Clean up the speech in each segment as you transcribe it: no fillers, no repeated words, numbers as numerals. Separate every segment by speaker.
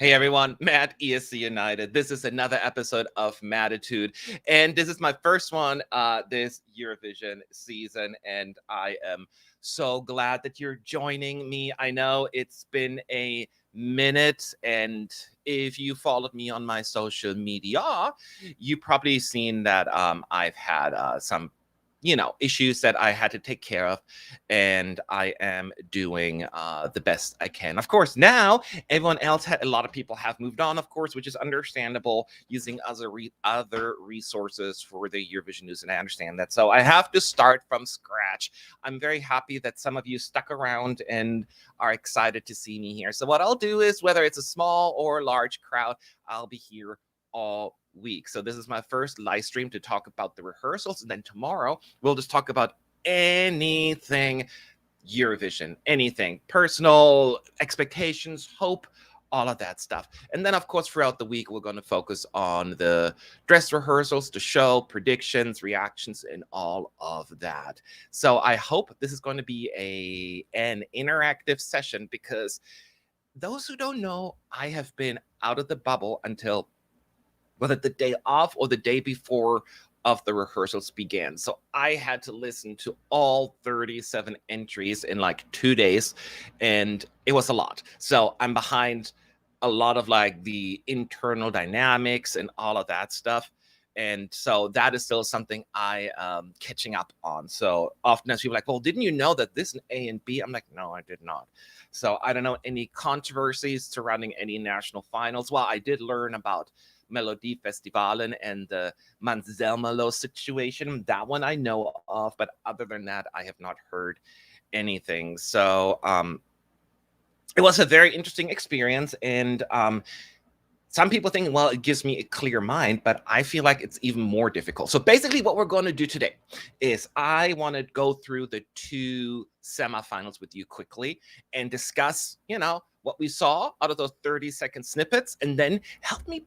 Speaker 1: Hey everyone, Matt ESC United. This is another episode of Mattitude, and this is my first one this Eurovision season, and I am so glad that you're joining me. I know it's been a minute, and if you followed me on my social media, you probably seen that I've had some issues that I had to take care of, and I am doing the best I can. Of course, now everyone else a lot of people have moved on, of course, which is understandable, using other resources for the Eurovision news, and I understand that. So I have to start from scratch. I'm very happy that some of you stuck around and are excited to see me here. So what I'll do is, whether it's a small or large crowd, I'll be here all week. So this is my first live stream to talk about the rehearsals, and then tomorrow we'll just talk about anything Eurovision, anything personal, expectations, hope, all of that stuff. And then, of course, throughout the week, we're going to focus on the dress rehearsals, the show, predictions, reactions, and all of that. So I hope this is going to be an interactive session, because those who don't know, I have been out of the bubble until whether the day off or the day before of the rehearsals began. So I had to listen to all 37 entries in like 2 days, and it was a lot. So I'm behind a lot of like the internal dynamics and all of that stuff. And so that is still something I am catching up on. So often as people are like, well, didn't you know that this is A and B? I'm like, no, I did not. So I don't know any controversies surrounding any national finals. Well, I did learn about Melody Festivalen and the Manzelmelo situation. That one I know of, but other than that, I have not heard anything. So it was a very interesting experience, and some people think, well, it gives me a clear mind, but I feel like it's even more difficult. So basically what we're going to do today is I want to go through the two semifinals with you quickly and discuss, what we saw out of those 30-second snippets, and then help me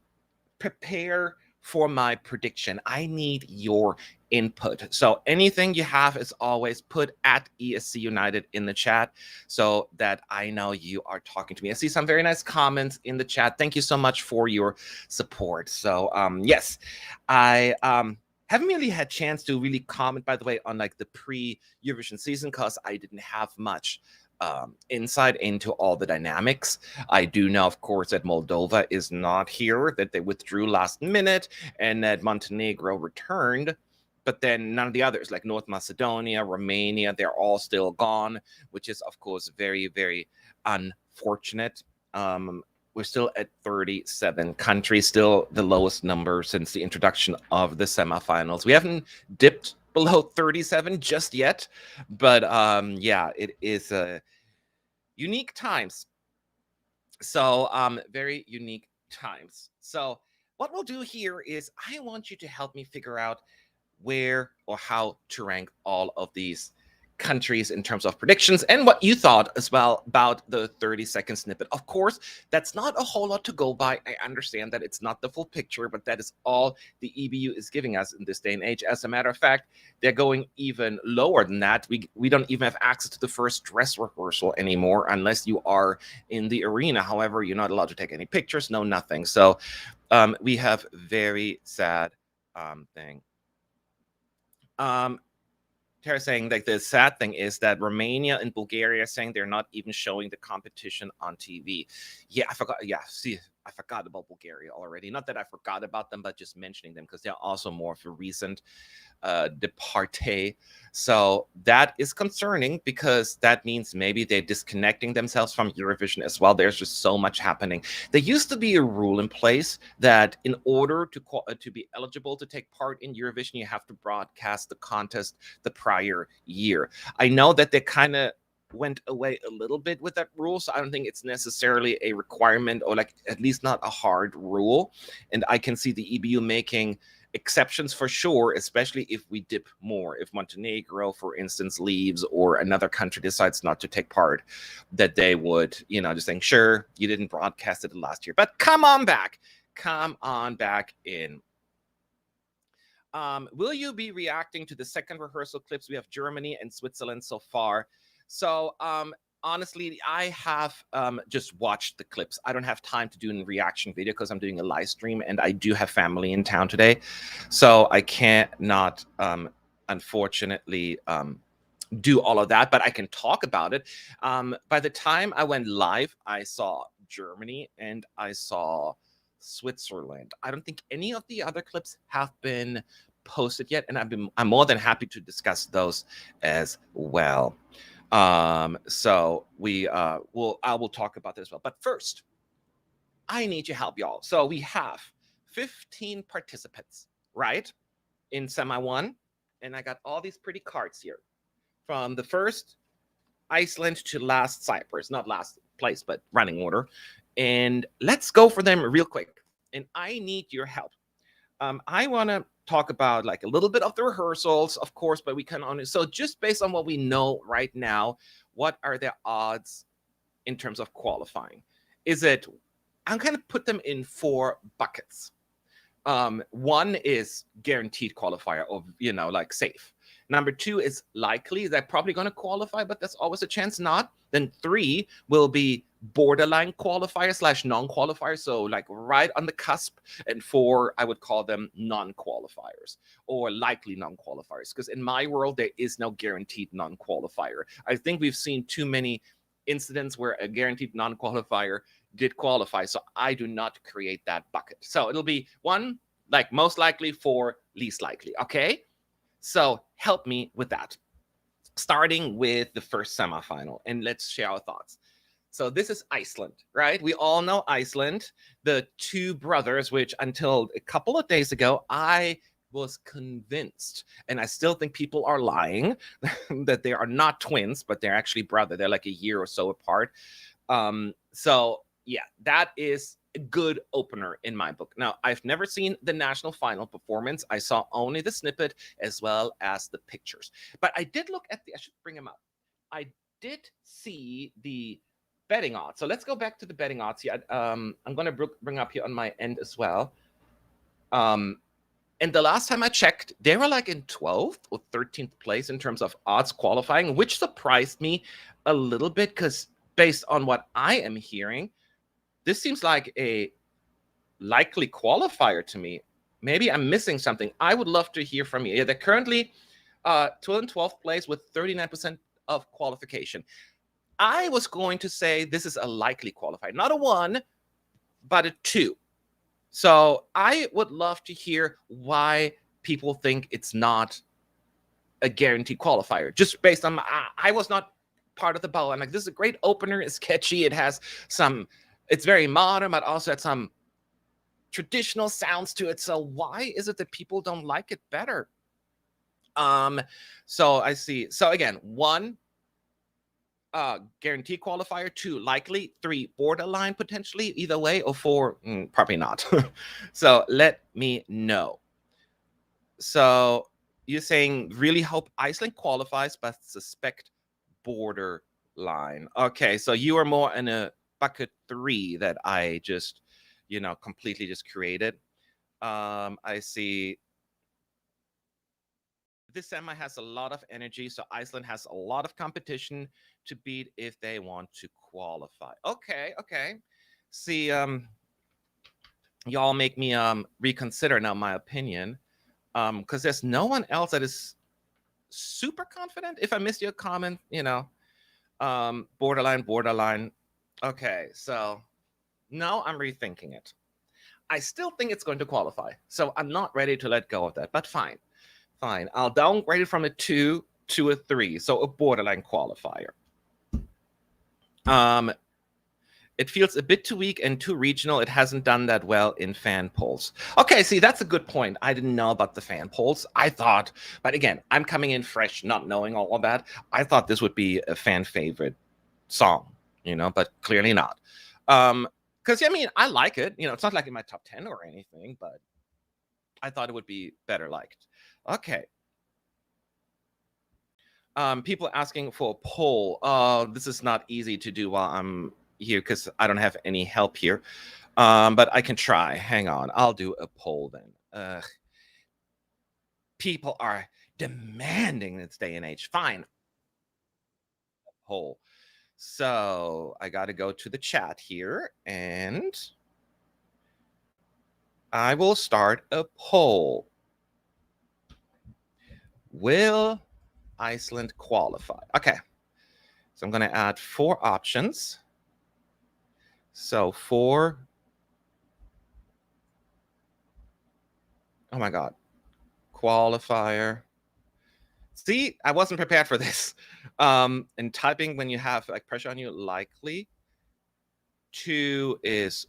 Speaker 1: prepare for my prediction. I need your input. So anything you have, is always put at ESC United in the chat so that I know you are talking to me. I see some very nice comments in the chat. Thank you so much for your support. So yes, I haven't really had chance to really comment, by the way, on like the pre-Eurovision season, because I didn't have much insight into all the dynamics. I do know, of course, that Moldova is not here, that they withdrew last minute, and that Montenegro returned. But then none of the others, like North Macedonia, Romania, they're all still gone, which is, of course, very, very unfortunate. We're still at 37 countries, still the lowest number since the introduction of the semifinals. We haven't dipped below 37 just yet, but yeah, it is unique times. So very unique times. So what we'll do here is I want you to help me figure out where or how to rank all of these countries in terms of predictions, and what you thought as well about the 30-second snippet. Of course, that's not a whole lot to go by. I understand that it's not the full picture, but that is all the EBU is giving us in this day and age. As a matter of fact, they're going even lower than that. We don't even have access to the first dress rehearsal anymore unless you are in the arena. However, you're not allowed to take any pictures, no nothing. So we have very sad thing. Tara saying, like, the sad thing is that Romania and Bulgaria are saying they're not even showing the competition on TV. Yeah, I forgot. Yeah, see, I forgot about Bulgaria already. Not that I forgot about them, but just mentioning them because they're also more of a recent departee. So that is concerning, because that means maybe they're disconnecting themselves from Eurovision as well. There's just so much happening. There used to be a rule in place that in order to be eligible to take part in Eurovision, you have to broadcast the contest the prior year. I know that they kind of went away a little bit with that rule, so I don't think it's necessarily a requirement, or like at least not a hard rule. And I can see the EBU making exceptions for sure, especially if we dip more. If Montenegro, for instance, leaves, or another country decides not to take part, that they would, just saying, sure, you didn't broadcast it last year, but come on back in. Will you be reacting to the second rehearsal clips? We have Germany and Switzerland so far. So honestly, I have just watched the clips. I don't have time to do a reaction video because I'm doing a live stream and I do have family in town today. So I can't not, unfortunately, do all of that, but I can talk about it. By the time I went live, I saw Germany and I saw Switzerland. I don't think any of the other clips have been posted yet, and I'm more than happy to discuss those as well. So I will talk about this as well. But first, I need your help, y'all. So we have 15 participants, right? In semi one, and I got all these pretty cards here from the first Iceland to last Cyprus, not last place, but running order. And let's go for them real quick. And I need your help. I want to talk about like a little bit of the rehearsals, of course, but we can only, so just based on what we know right now, what are the odds in terms of qualifying? Is it, I'm going to put them in 4 buckets. One is guaranteed qualifier, or, you know, like safe. Number 2 is likely, they're probably going to qualify, but there's always a chance not. Then 3 will be borderline qualifier / non-qualifier, so like right on the cusp. And 4, I would call them non-qualifiers or likely non-qualifiers, because in my world, there is no guaranteed non-qualifier. I think we've seen too many incidents where a guaranteed non-qualifier did qualify, so I do not create that bucket. So it'll be 1, like most likely, 4, least likely, okay? So help me with that. Starting with the first semifinal, and let's share our thoughts. So this is Iceland, right? We all know Iceland, the 2 brothers, which until a couple of days ago, I was convinced, and I still think people are lying, that they are not twins, but they're actually brother. They're like a year or so apart. So yeah, that is a good opener in my book. Now, I've never seen the national final performance. I saw only the snippet as well as the pictures. But I did look at I should bring them up. I did see the betting odds. So let's go back to the betting odds here. I'm going to bring up here on my end as well. And the last time I checked, they were like in 12th or 13th place in terms of odds qualifying, which surprised me a little bit because based on what I am hearing, this seems like a likely qualifier to me. Maybe I'm missing something. I would love to hear from you. Yeah, they're currently 12th and 12th place with 39% of qualification. I was going to say this is a likely qualifier, not a 1, but a 2. So I would love to hear why people think it's not a guaranteed qualifier, just based on I was not part of the bubble. I'm like, this is a great opener. It's catchy. It has some, it's very modern, but also had some traditional sounds to it. So why is it that people don't like it better? So I see. So again, 1, guarantee qualifier, 2, likely, 3, borderline potentially, either way, or 4, probably not. So let me know. So you're saying really hope Iceland qualifies, but suspect borderline. Okay, so you are more in a bucket 3 that I just, completely just created. I see. This semi has a lot of energy, so Iceland has a lot of competition to beat if they want to qualify. Okay. See, y'all make me reconsider now my opinion, because there's no one else that is super confident. If I missed your comment, borderline. Okay, so now I'm rethinking it. I still think it's going to qualify, so I'm not ready to let go of that, but fine. I'll downgrade it from a 2 to a 3, so a borderline qualifier. It feels a bit too weak and too regional. It hasn't done that well in fan polls. Okay, see, that's a good point. I didn't know about the fan polls. I thought, but again, I'm coming in fresh, not knowing all of that. I thought this would be a fan favorite song, but clearly not. Because, I like it. It's not like in my top 10 or anything, but I thought it would be better liked. Okay. People asking for a poll. This is not easy to do while I'm here because I don't have any help here. But I can try. Hang on. I'll do a poll then. People are demanding this day and age. Fine. Poll. So I got to go to the chat here, and I will start a poll. Will Iceland qualify? Okay. So I'm going to add 4 options. So 4. Oh my God. Qualifier. See, I wasn't prepared for this. And typing when you have like pressure on you, likely. 2 is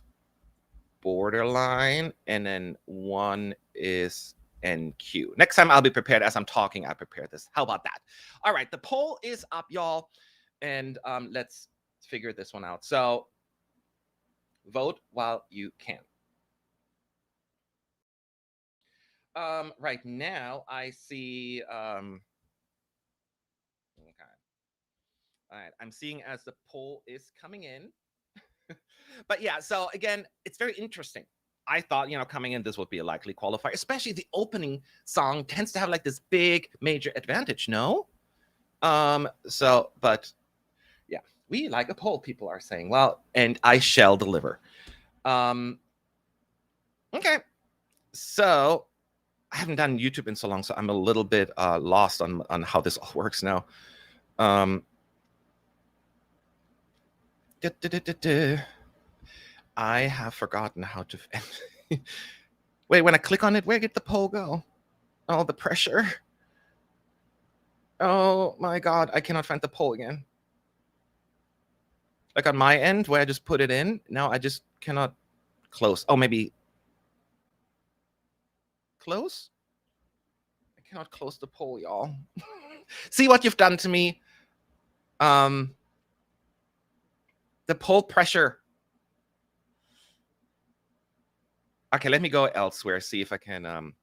Speaker 1: borderline, and then 1 is NQ. Next time I'll be prepared. As I'm talking, I prepare this. How about that? All right, the poll is up, y'all, and let's figure this one out. So vote while you can. Right now I see okay. All right, I'm seeing as the poll is coming in. But yeah, so again, it's very interesting. I thought, coming in, this would be a likely qualifier, especially the opening song tends to have like this big major advantage, no? So, but yeah, we like a poll, people are saying. Well, and I shall deliver. Okay, so I haven't done YouTube in so long, so I'm a little bit lost on how this all works now. I have forgotten how to. Wait, when I click on it, where did the poll go? Oh, the pressure. Oh my God, I cannot find the poll again. Like on my end, where I just put it in, now I just cannot close. Oh, maybe close? I cannot close the poll, y'all. See what you've done to me? The poll pressure. Okay, let me go elsewhere, see if I can,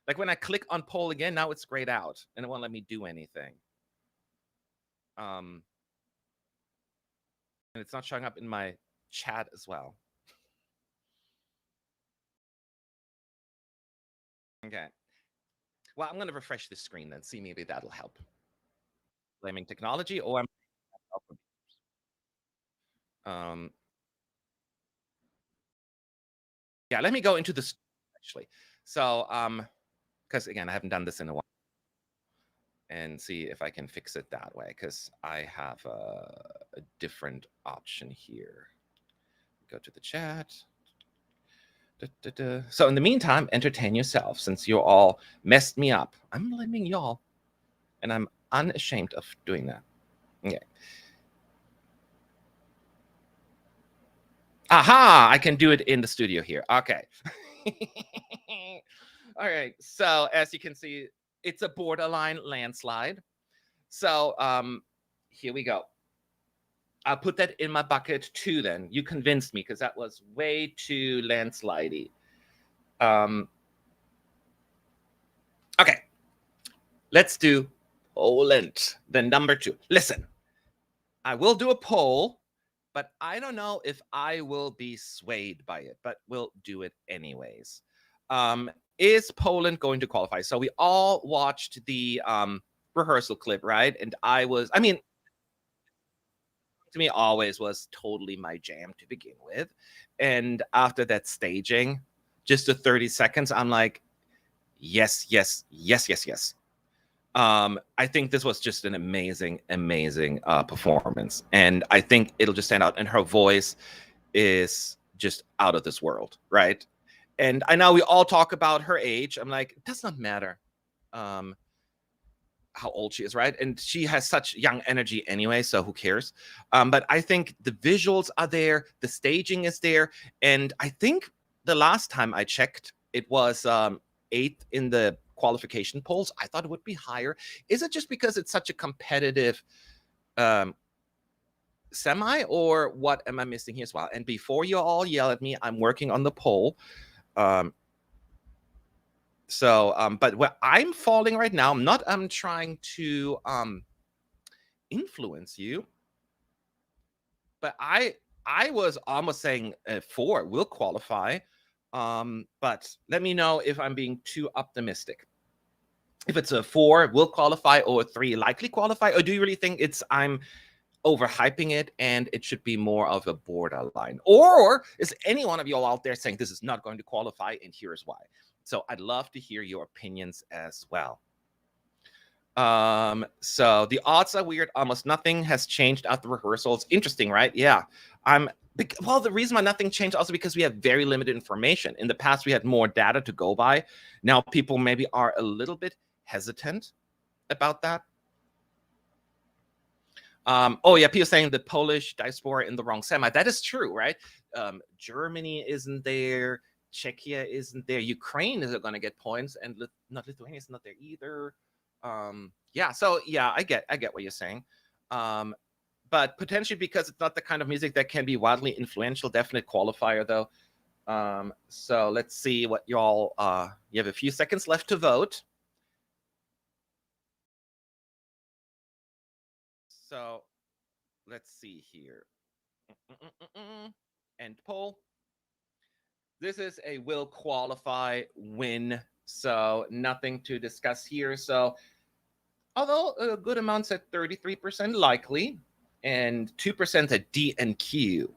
Speaker 1: like when I click on poll again, now it's grayed out and it won't let me do anything. And it's not showing up in my chat as well. Okay. Well, I'm going to refresh this screen then, see maybe that'll help. Blaming technology, or yeah, let me go into this actually. So, because again, I haven't done this in a while, and see if I can fix it that way, because I have a different option here. Go to the chat. So in the meantime, entertain yourself, since you all messed me up. I'm blaming y'all, and I'm unashamed of doing that. Okay. Aha! I can do it in the studio here. Okay. All right. So as you can see, it's a borderline landslide. So here we go. I'll put that in my bucket too then. You convinced me, because that was way too landslidey. Okay. Let's do Poland, the number 2. Listen, I will do a poll, but I don't know if I will be swayed by it, but we'll do it anyways. Is Poland going to qualify? So we all watched the rehearsal clip, right? And to me, always was totally my jam to begin with. And after that staging, just the 30 seconds, I'm like, yes, yes, yes, yes, yes. I think this was just an amazing, amazing performance. And I think it'll just stand out. And her voice is just out of this world, right? And I know we all talk about her age. I'm like, it does not matter how old she is, right? And she has such young energy anyway, so who cares? But I think the visuals are there, the staging is there, and I think the last time I checked, it was 8th in the qualification polls. I thought it would be higher. Is it just because it's such a competitive semi, or what am I missing here as well? And before you all yell at me, I'm working on the poll. But where I'm falling right now, I'm trying to influence you, but I was almost saying 4 will qualify. But let me know if I'm being too optimistic. If it's a 4 will qualify, or 3 likely qualify, or do you really think I'm overhyping it, and it should be more of a borderline? Or is any one of you all out there saying this is not going to qualify, and here's why? So I'd love to hear your opinions as well. So the odds are weird. Almost nothing has changed at the rehearsals. Interesting, right? Yeah. Well, the reason why nothing changed also because we have very limited information. In the past, we had more data to go by. Now people maybe are a little bit hesitant about that. Oh yeah, people saying the Polish diaspora in the wrong semi. That is true, right? Germany isn't there. Czechia isn't there. Ukraine isn't going to get points, and not Lithuania is not there either. Yeah, so yeah, I get what you're saying. But potentially because it's not the kind of music that can be wildly influential. Definite qualifier though. So let's see what y'all. You have a few seconds left to vote. So let's see here. End poll. This is a will qualify win. So nothing to discuss here. So although a good amount said 33% likely and 2% at D and Q,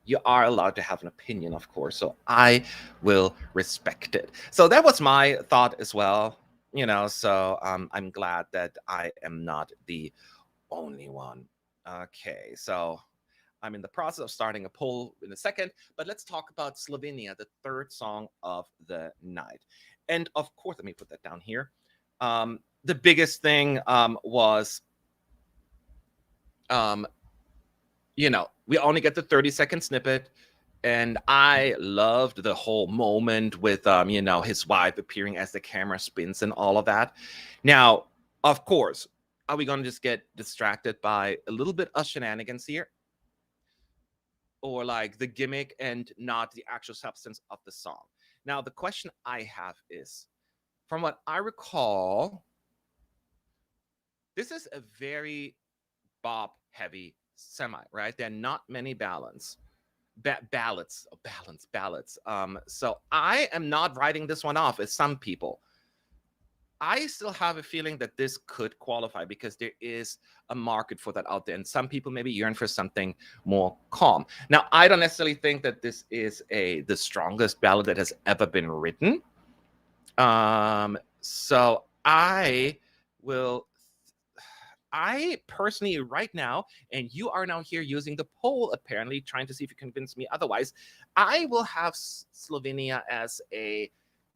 Speaker 1: you are allowed to have an opinion, of course. So I will respect it. So that was my thought as well. You know, so I'm glad that I am not the only one. Okay, so I'm in the process of starting a poll in a second, but let's talk about Slovenia, the third song of the night. And of course, let me put that down here. The biggest thing was, you know, we only get the 30-second snippet, and I loved the whole moment with, you know, his wife appearing as the camera spins and all of that. Now, of course, are we going to just get distracted by a little bit of shenanigans here? Or like the gimmick and not the actual substance of the song? Now, the question I have is, from what I recall, this is a very bop-heavy semi, right? There are not many ballads. Ballads. So I am not writing this one off as some people. I still have a feeling that this could qualify because there is a market for that out there, and some people maybe yearn for something more calm. Now, I don't necessarily think that this is the strongest ballad that has ever been written. So I personally right now, and you are now here using the poll, apparently trying to see if you convince me otherwise, I will have Slovenia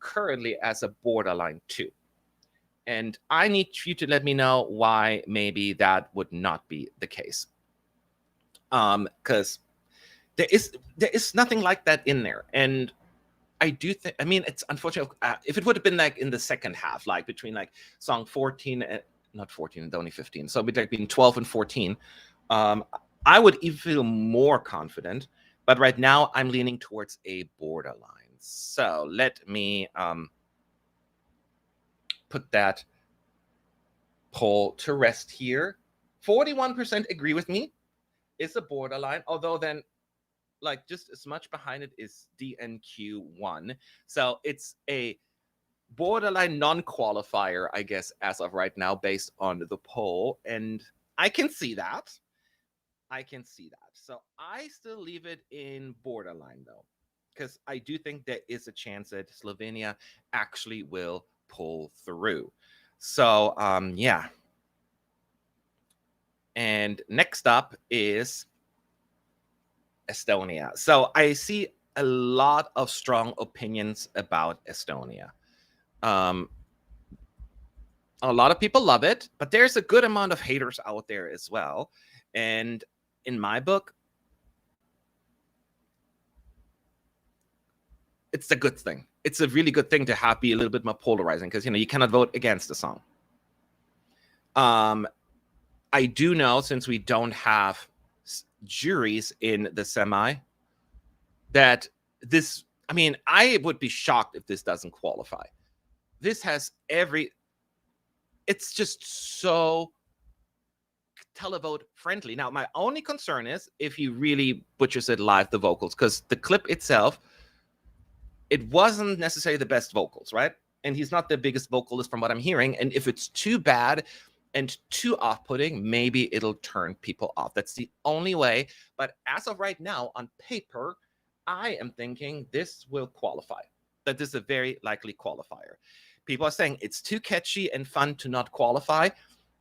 Speaker 1: currently as a borderline 2. And I need you to let me know why maybe that would not be the case. Because there is nothing like that in there. And I do think, I mean, it's unfortunate. If it would have been like in the second half, like between like song 14 and not 14, only 15. So between 12 and 14, I would even feel more confident. But right now I'm leaning towards a borderline. So let me put that poll to rest here. 41% agree with me. It's a borderline, although then like just as much behind it is DNQ1. So it's a borderline non-qualifier, I guess, as of right now, based on the poll. And I can see that. So I still leave it in borderline, though, because I do think there is a chance that Slovenia actually will pull through. So, yeah. And next up is Estonia. So I see a lot of strong opinions about Estonia. A lot of people love it, but there's a good amount of haters out there as well. And in my book, it's a good thing. It's a really good thing to be a little bit more polarizing because, you know, you cannot vote against the song. I do know, since we don't have juries in the semi, that this, I mean, I would be shocked if this doesn't qualify. This has it's just so televote friendly. Now, my only concern is if he really butchers it live, the vocals, because the clip itself, it wasn't necessarily the best vocals, right? And he's not the biggest vocalist from what I'm hearing. And if it's too bad, and too off-putting, maybe it'll turn people off. That's the only way. But as of right now, on paper, I am thinking this will qualify. That this is a very likely qualifier. People are saying it's too catchy and fun to not qualify.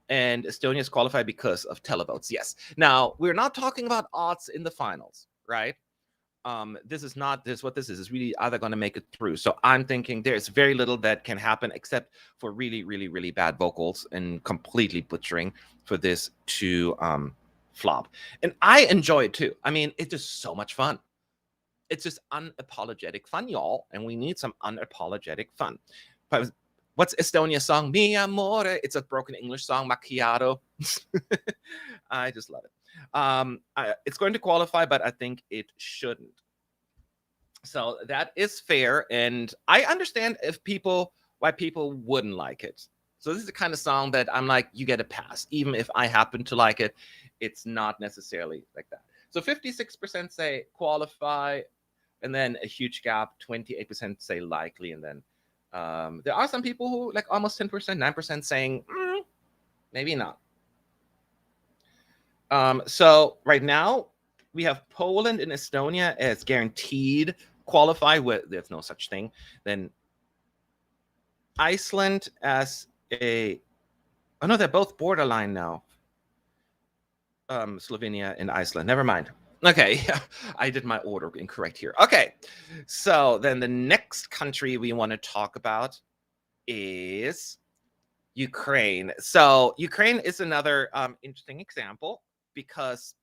Speaker 1: And Estonia's qualified because of televotes. Yes. Now, we're not talking about odds in the finals, right? This is not this. What this is really either going to make it through. So I'm thinking there's very little that can happen except for really, really, really bad vocals and completely butchering for this to flop. And I enjoy it too. I mean, it's just so much fun. It's just unapologetic fun, y'all. And we need some unapologetic fun. But what's Estonia's song? Mi amore. It's a broken English song, Macchiato. I just love it. It's going to qualify, but I think it shouldn't. So that is fair, and I understand why people wouldn't like it. So this is the kind of song that I'm like, you get a pass, even if I happen to like it. It's not necessarily like that. So 56% say qualify, and then a huge gap. 28% say likely, and then there are some people who like almost 10%, 9% saying maybe not. So right now we have Poland and Estonia as guaranteed qualify. There's no such thing. Then Iceland as oh no, they're both borderline now. Slovenia and Iceland. Never mind. Okay, I did my order incorrect here. Okay, so then the next country we want to talk about is Ukraine. So Ukraine is another interesting example, because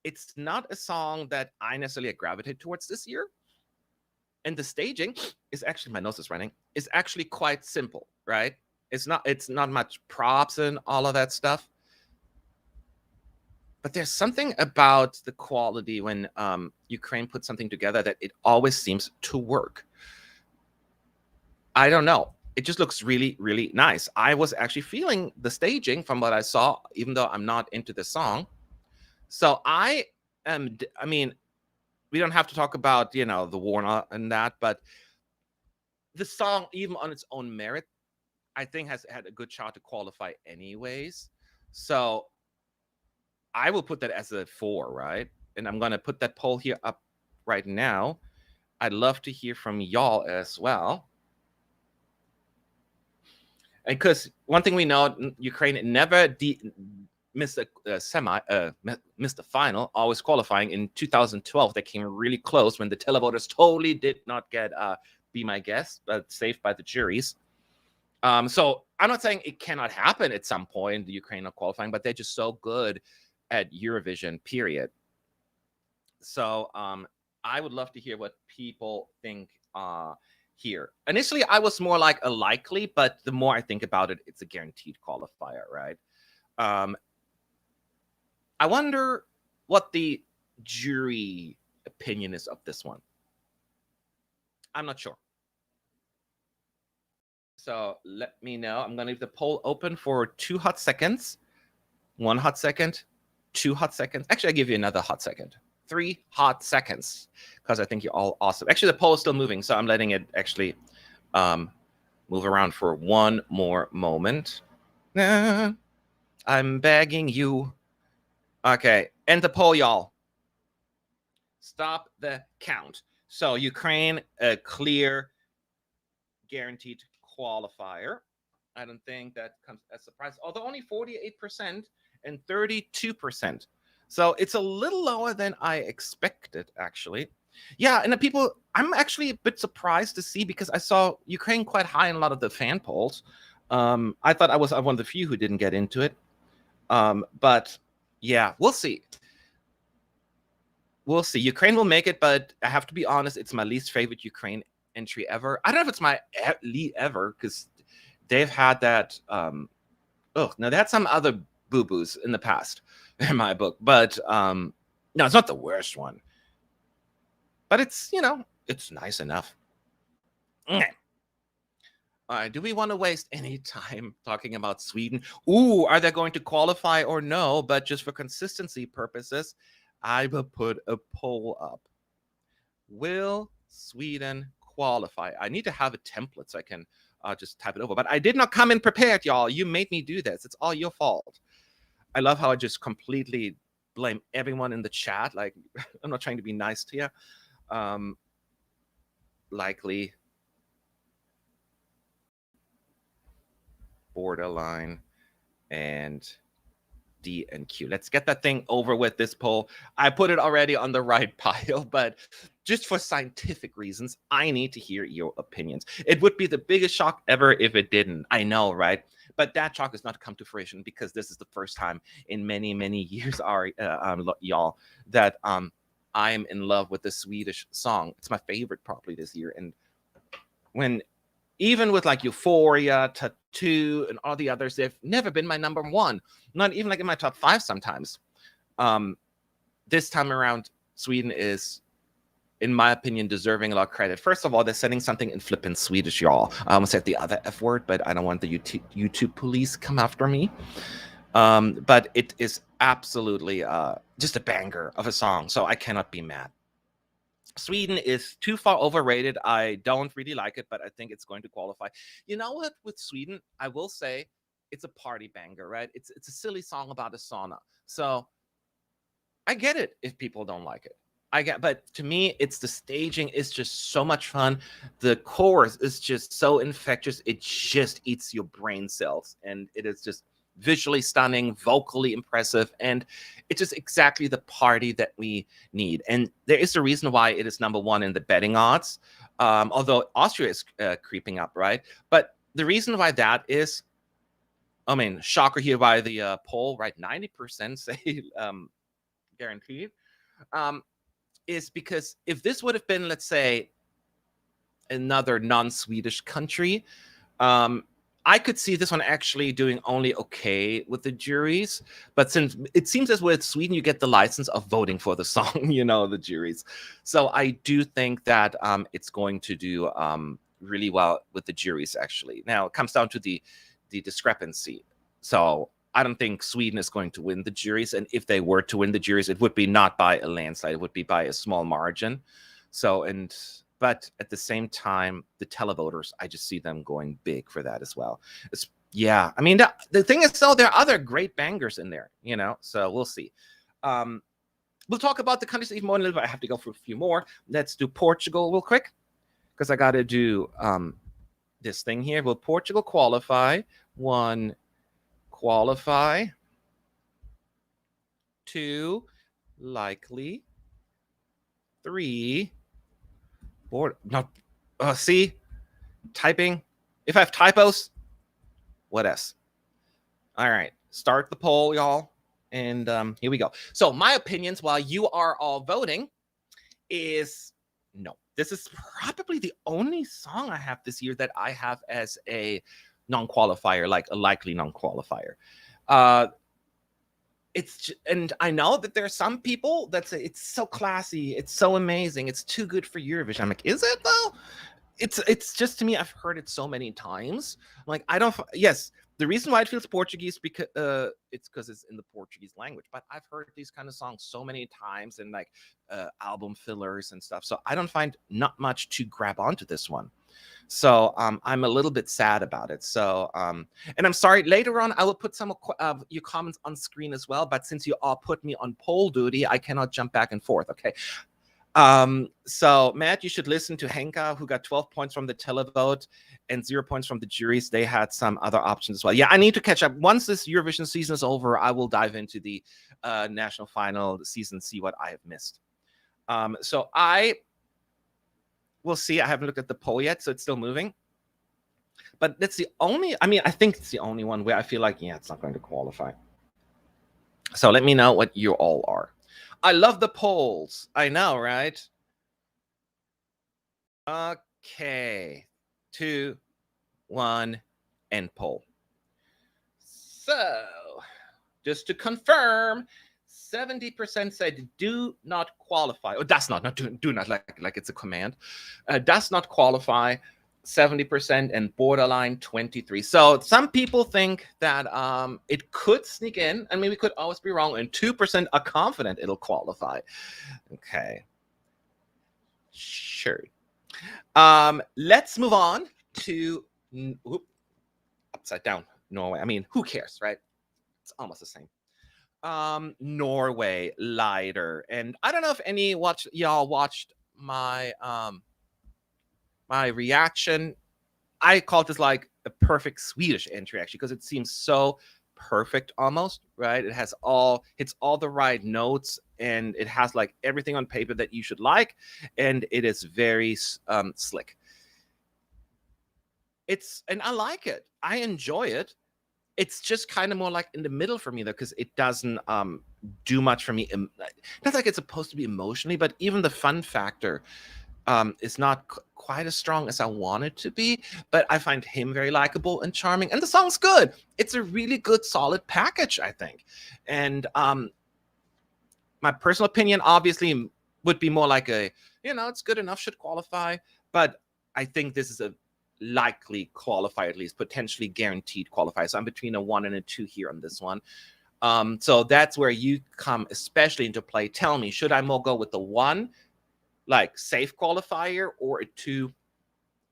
Speaker 1: it's not a song that I necessarily gravitate towards this year. And the staging is actually, my nose is running, is actually quite simple, right? It's not much props and all of that stuff. But there's something about the quality when Ukraine puts something together that it always seems to work. I don't know. It just looks really, really nice. I was actually feeling the staging from what I saw, even though I'm not into the song. So I mean, we don't have to talk about, the war and that, but the song, even on its own merit, I think has had a good shot to qualify anyways. So I will put that as a 4, right? And I'm going to put that poll here up right now. I'd love to hear from y'all as well. And because one thing we know, Ukraine never missed missed the final, always qualifying. In 2012, they came really close when the televoters totally did not get Be My Guest, but saved by the juries. So I'm not saying it cannot happen at some point, the Ukraine not qualifying, but they're just so good at Eurovision, period. So I would love to hear what people think here. Initially, I was more like a likely, but the more I think about it, it's a guaranteed qualifier, right? I wonder what the jury opinion is of this one. I'm not sure. So let me know. I'm going to leave the poll open for 2 hot seconds. 1 hot second, 2 hot seconds. Actually, I'll give you another hot second. 3 hot seconds, because I think you're all awesome. Actually, the poll is still moving, so I'm letting it actually move around for 1 more moment. I'm begging you. Okay, end the poll, y'all. Stop the count. So Ukraine, a clear, guaranteed qualifier. I don't think that comes as a surprise, although only 48% and 32%. So it's a little lower than I expected, actually. Yeah, and the people, I'm actually a bit surprised to see, because I saw Ukraine quite high in a lot of the fan polls. I thought I was one of the few who didn't get into it. But yeah, we'll see. We'll see. Ukraine will make it, but I have to be honest, it's my least favorite Ukraine entry ever. I don't know if it's my lead ever, because they've had that. Now they had some other boo-boos in the past in my book, but no, it's not the worst one. But it's, it's nice enough. Okay. All right, do we want to waste any time talking about Sweden? Ooh, are they going to qualify or no? But just for consistency purposes, I will put a poll up. Will Sweden qualify? I need to have a template so I can I'll just type it over. But I did not come in prepared, y'all. You made me do this. It's all your fault. I love how I just completely blame everyone in the chat. Like, I'm not trying to be nice to you. Likely. Borderline. And D and Q. Let's get that thing over with, this poll. I put it already on the right pile, but just for scientific reasons, I need to hear your opinions. It would be the biggest shock ever if it didn't. I know, right? But that shock has not come to fruition because this is the first time in many, many years, y'all, that I am in love with the Swedish song. It's my favorite probably this year. And when, even with like Euphoria, Tattoo, and all the others, they've never been my number one. Not even like in my top 5 sometimes. This time around, Sweden is, in my opinion, deserving a lot of credit. First of all, they're setting something in flippin' Swedish, y'all. I almost said the other F word, but I don't want the YouTube police come after me. But it is absolutely just a banger of a song, so I cannot be mad. Sweden is too far overrated. I don't really like it, but I think it's going to qualify. You know what? With Sweden, I will say it's a party banger, right? It's a silly song about a sauna. So I get it if people don't like it. But to me, it's the staging is just so much fun. The chorus is just so infectious. It just eats your brain cells, and it is just visually stunning, vocally impressive, and it's just exactly the party that we need. And there is a reason why it is number 1 in the betting odds, although Austria is creeping up, right? But the reason why that is, I mean, shocker here by the poll, right? 90% say guaranteed, is because if this would have been, let's say, another non-Swedish country, I could see this one actually doing only okay with the juries. But since it seems as with Sweden, you get the license of voting for the song, you know, the juries. So I do think that it's going to do really well with the juries, actually. Now, it comes down to the discrepancy. So I don't think Sweden is going to win the juries. And if they were to win the juries, it would be not by a landslide. It would be by a small margin. So, but at the same time, the televoters, I just see them going big for that as well. Yeah, I mean, the thing is, though, there are other great bangers in there, you know, so we'll see. We'll talk about the countries even more in a little bit. I have to go for a few more. Let's do Portugal real quick, because I got to do this thing here. Will Portugal qualify? 1, qualify. 2, likely. 3, not see, typing. If I have typos, what else? All right, start the poll, y'all, and here we go. So my opinions, while you are all voting, is no. This is probably the only song I have this year that I have as a non-qualifier, like a likely non-qualifier. And I know that there are some people that say it's so classy, it's so amazing, it's too good for Eurovision. I'm like, is it though? It's just, to me, I've heard it so many times. Like, I don't. Yes, the reason why it feels Portuguese because it's in the Portuguese language. But I've heard these kind of songs so many times and like album fillers and stuff. So I don't find not much to grab onto this one. So I'm a little bit sad about it. So and I'm sorry, later on I will put some of your comments on screen as well, but since you all put me on poll duty, I cannot jump back and forth. Okay. So Matt, you should listen to Henka, who got 12 points from the televote and 0 points from the juries. They had some other options as well. Yeah, I need to catch up. Once this Eurovision season is over, I will dive into the national final season, see what I have missed. So we'll see. I haven't looked at the poll yet, so it's still moving. But that's the only, I mean, I think it's the only one where I feel like, yeah, it's not going to qualify. So let me know what you all are. I love the polls. I know, right? Okay. 2, 1, end poll. So, just to confirm, 70% said do not qualify. Or does not do not, like it's a command. Does not qualify, 70%, and borderline 23. So some people think that it could sneak in, and maybe could always be wrong, and 2% are confident it'll qualify. Okay. Sure. Let's move on to upside down, Norway. I mean, who cares, right? It's almost the same. Norway, lighter. And I don't know if y'all watched my my reaction. I called this like a perfect Swedish entry, actually, because it seems so perfect almost, right? It hits all the right notes, and it has like everything on paper that you should like, and it is very slick. And I like it. I enjoy it. It's just kind of more like in the middle for me, though, because it doesn't do much for me. Not like it's supposed to be emotionally, but even the fun factor is not quite as strong as I want it to be. But I find him very likable and charming, and the song's good. It's a really good, solid package, I think. And my personal opinion, obviously, would be more like it's good enough, should qualify. But I think this is a likely qualify, at least potentially guaranteed qualify. So I'm between a 1 and a 2 here on this one. So that's where you come especially into play. Tell me, should I more go with the 1, like safe qualifier, or a 2,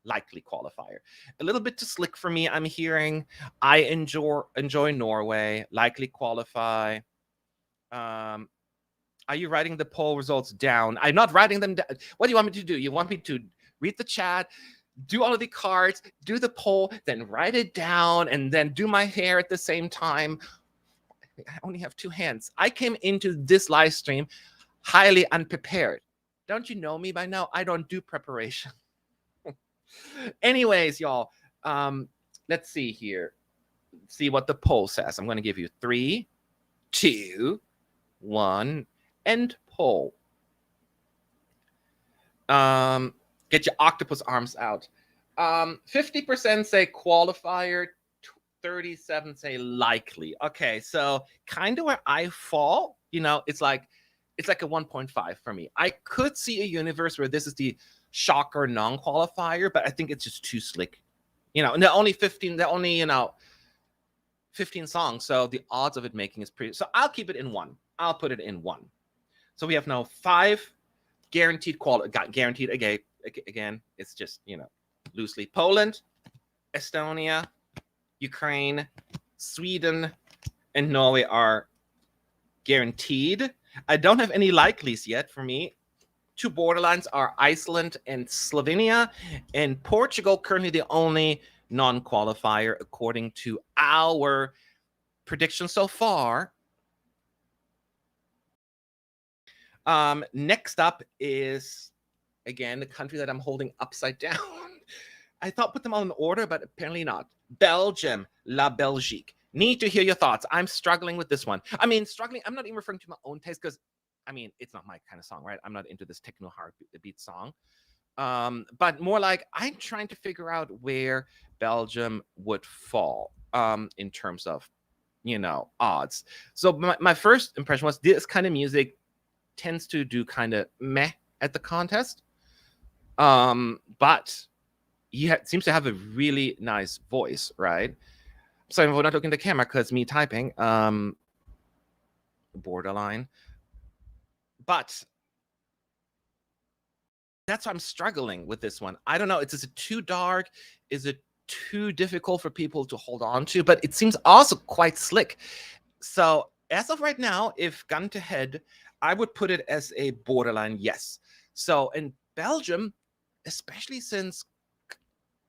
Speaker 1: likely qualifier? A little bit too slick for me, I'm hearing. I enjoy Norway, likely qualify. Are you writing the poll results down? I'm not writing them down. What do you want me to do? You want me to read the chat, do all of the cards, do the poll, then write it down, and then do my hair at the same time? I only have 2 hands. I came into this live stream highly unprepared. Don't you know me by now? I don't do preparation. Anyways, y'all, let's see here. See what the poll says. I'm going to give you 3, 2, 1, and poll. Get your octopus arms out. 50% say qualifier, 37 say likely. Okay, so kind of where I fall, it's like a 1.5 for me. I could see a universe where this is the shocker non-qualifier, but I think it's just too slick. And they're only 15 songs, so the odds of it making is pretty. So I'll keep it in 1. I'll put it in 1. So we have now 5 guaranteed guaranteed again. It's just, loosely. Poland, Estonia, Ukraine, Sweden, and Norway are guaranteed. I don't have any likelies yet for me. 2 borderlines are Iceland and Slovenia, and Portugal currently the only non-qualifier according to our prediction so far. Next up is, again, the country that I'm holding upside down. I thought put them all in order, but apparently not. Belgium, La Belgique. Need to hear your thoughts. I'm struggling with this one. I mean, I'm not even referring to my own taste because, it's not my kind of song, right? I'm not into this techno heartbeat song. But more like I'm trying to figure out where Belgium would fall in terms of, odds. So my first impression was this kind of music tends to do kind of meh at the contest. But he seems to have a really nice voice, right? Sorry, we're not looking at the camera because me typing. Borderline. But that's why I'm struggling with this one. I don't know. Is it too dark? Is it too difficult for people to hold on to? But it seems also quite slick. So as of right now, if gun to head, I would put it as a borderline yes. So in Belgium, especially since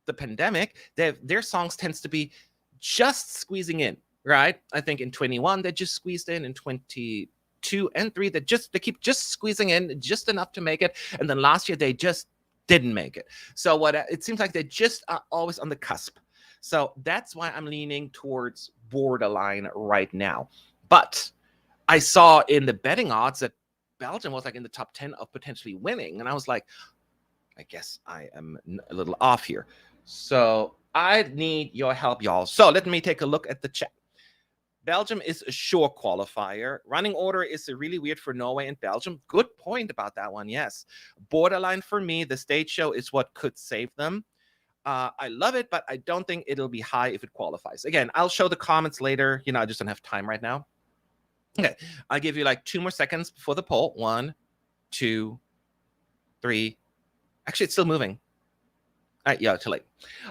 Speaker 1: the pandemic, their songs tends to be just squeezing in, right? I think in 21 they just squeezed in 22 and 3 they keep just squeezing in just enough to make it, and then last year they just didn't make it. So it seems like they just are always on the cusp. So that's why I'm leaning towards borderline right now. But I saw in the betting odds that Belgium was like in the top 10 of potentially winning, and I was like, I guess I am a little off here. So I need your help, y'all. So let me take a look at the chat. Belgium is a sure qualifier. Running order is really weird for Norway and Belgium. Good point about that one, yes. Borderline for me, the stage show is what could save them. I love it, but I don't think it'll be high if it qualifies. Again, I'll show the comments later. I just don't have time right now. Okay, I'll give you like 2 more seconds before the poll. 1, 2, 3. Actually, it's still moving. All right, yeah, too late.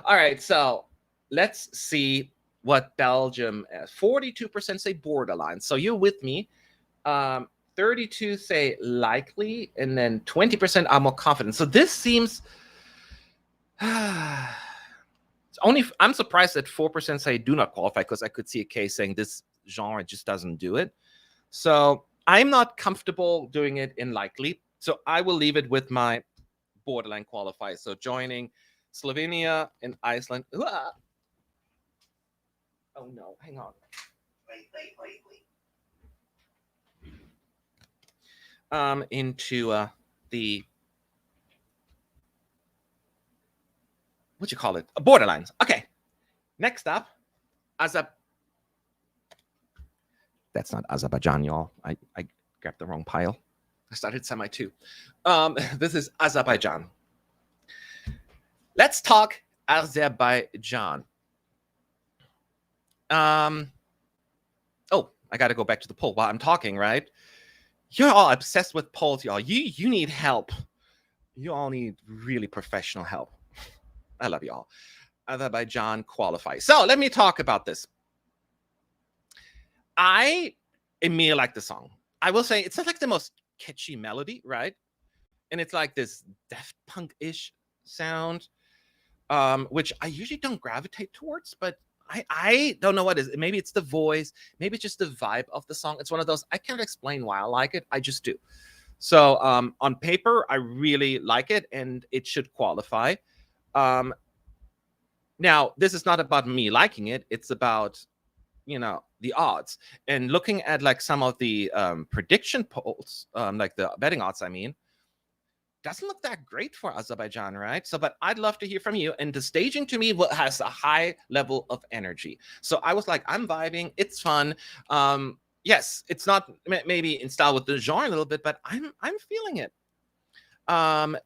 Speaker 1: All right, so let's see what Belgium has. 42% say borderline. So you're with me. 32 say likely, and then 20% are more confident. So this seems I'm surprised that 4% say do not qualify, because I could see a case saying this genre just doesn't do it. So I'm not comfortable doing it in likely. So I will leave it with my borderline qualifiers. So joining Slovenia and Iceland. Oh no, hang on. Wait. Into the what you call it? Borderlines. Okay. Next up, that's not Azerbaijan, y'all. I grabbed the wrong pile. I started semi too. This is Azerbaijan. Let's talk Azerbaijan. Oh, I got to go back to the poll while I'm talking, right? You're all obsessed with polls, y'all. You need help. You all need really professional help. I love y'all. Azerbaijan qualifies. So let me talk about this. I immediately like the song. I will say it's not like the most catchy melody, right? And it's like this Daft Punk-ish sound, which I usually don't gravitate towards, but I don't know what it is. Maybe it's the voice. Maybe it's just the vibe of the song. It's one of those, I can't explain why I like it. I just do. So on paper, I really like it, and it should qualify. Now, this is not about me liking it. It's about, the odds. And looking at like some of the prediction polls, like the betting odds, doesn't look that great for Azerbaijan, right? So, but I'd love to hear from you. And the staging to me has a high level of energy. So I was like, I'm vibing. It's fun. Yes, it's not maybe in style with the genre a little bit, but I'm feeling it.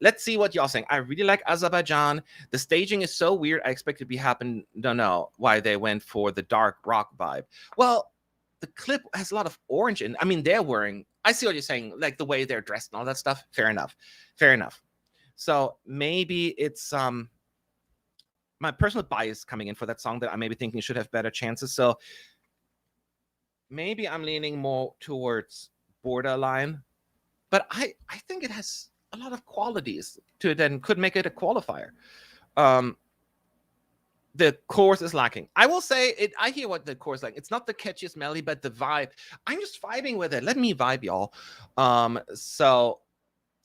Speaker 1: Let's see what y'all saying. I really like Azerbaijan. The staging is so weird. I expect it to be happen. Don't know why they went for the dark rock vibe. Well, the clip has a lot of orange in. They're wearing. I see what you're saying, like the way they're dressed and all that stuff. Fair enough. So maybe it's my personal bias coming in for that song that I maybe thinking should have better chances. So maybe I'm leaning more towards borderline, but I think it has a lot of qualities to it and could make it a qualifier. The chorus is lacking. I will say it. I hear what the chorus is like. It's not the catchiest melody, but the vibe. I'm just vibing with it. Let me vibe, y'all. So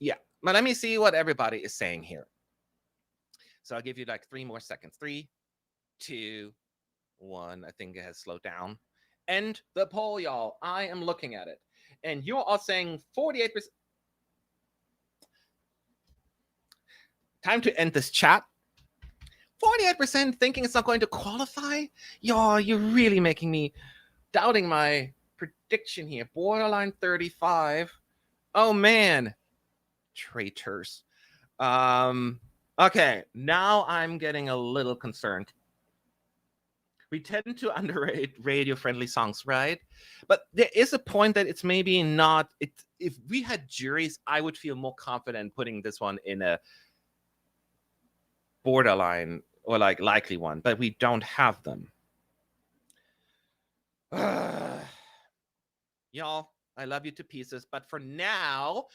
Speaker 1: yeah, but let me see what everybody is saying here. So I'll give you like 3 more seconds. 3, 2, 1. I think it has slowed down. End the poll, y'all. I am looking at it, and you're all saying 48%. Time to end this chat. 48% thinking it's not going to qualify? Y'all, you're really making me doubting my prediction here. Borderline 35. Oh, man. Traitors. Okay, now I'm getting a little concerned. We tend to underrate radio-friendly songs, right? But there is a point that it's maybe not. If we had juries, I would feel more confident putting this one in a borderline or like likely one, but we don't have them. Y'all, I love you to pieces, but for now,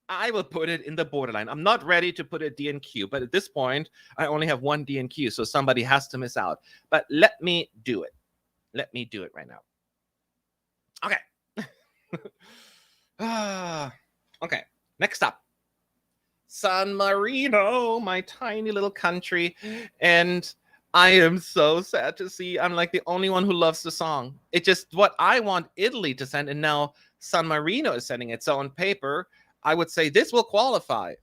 Speaker 1: I will put it in the borderline. I'm not ready to put a DNQ, but at this point, I only have 1 DNQ, so somebody has to miss out. But let me do it. Let me do it right now. Okay. Okay, next up. San Marino, my tiny little country. And I am so sad to see I'm like the only one who loves the song. It's just what I want Italy to send, and now San Marino is sending it. So on paper, I would say this will qualify.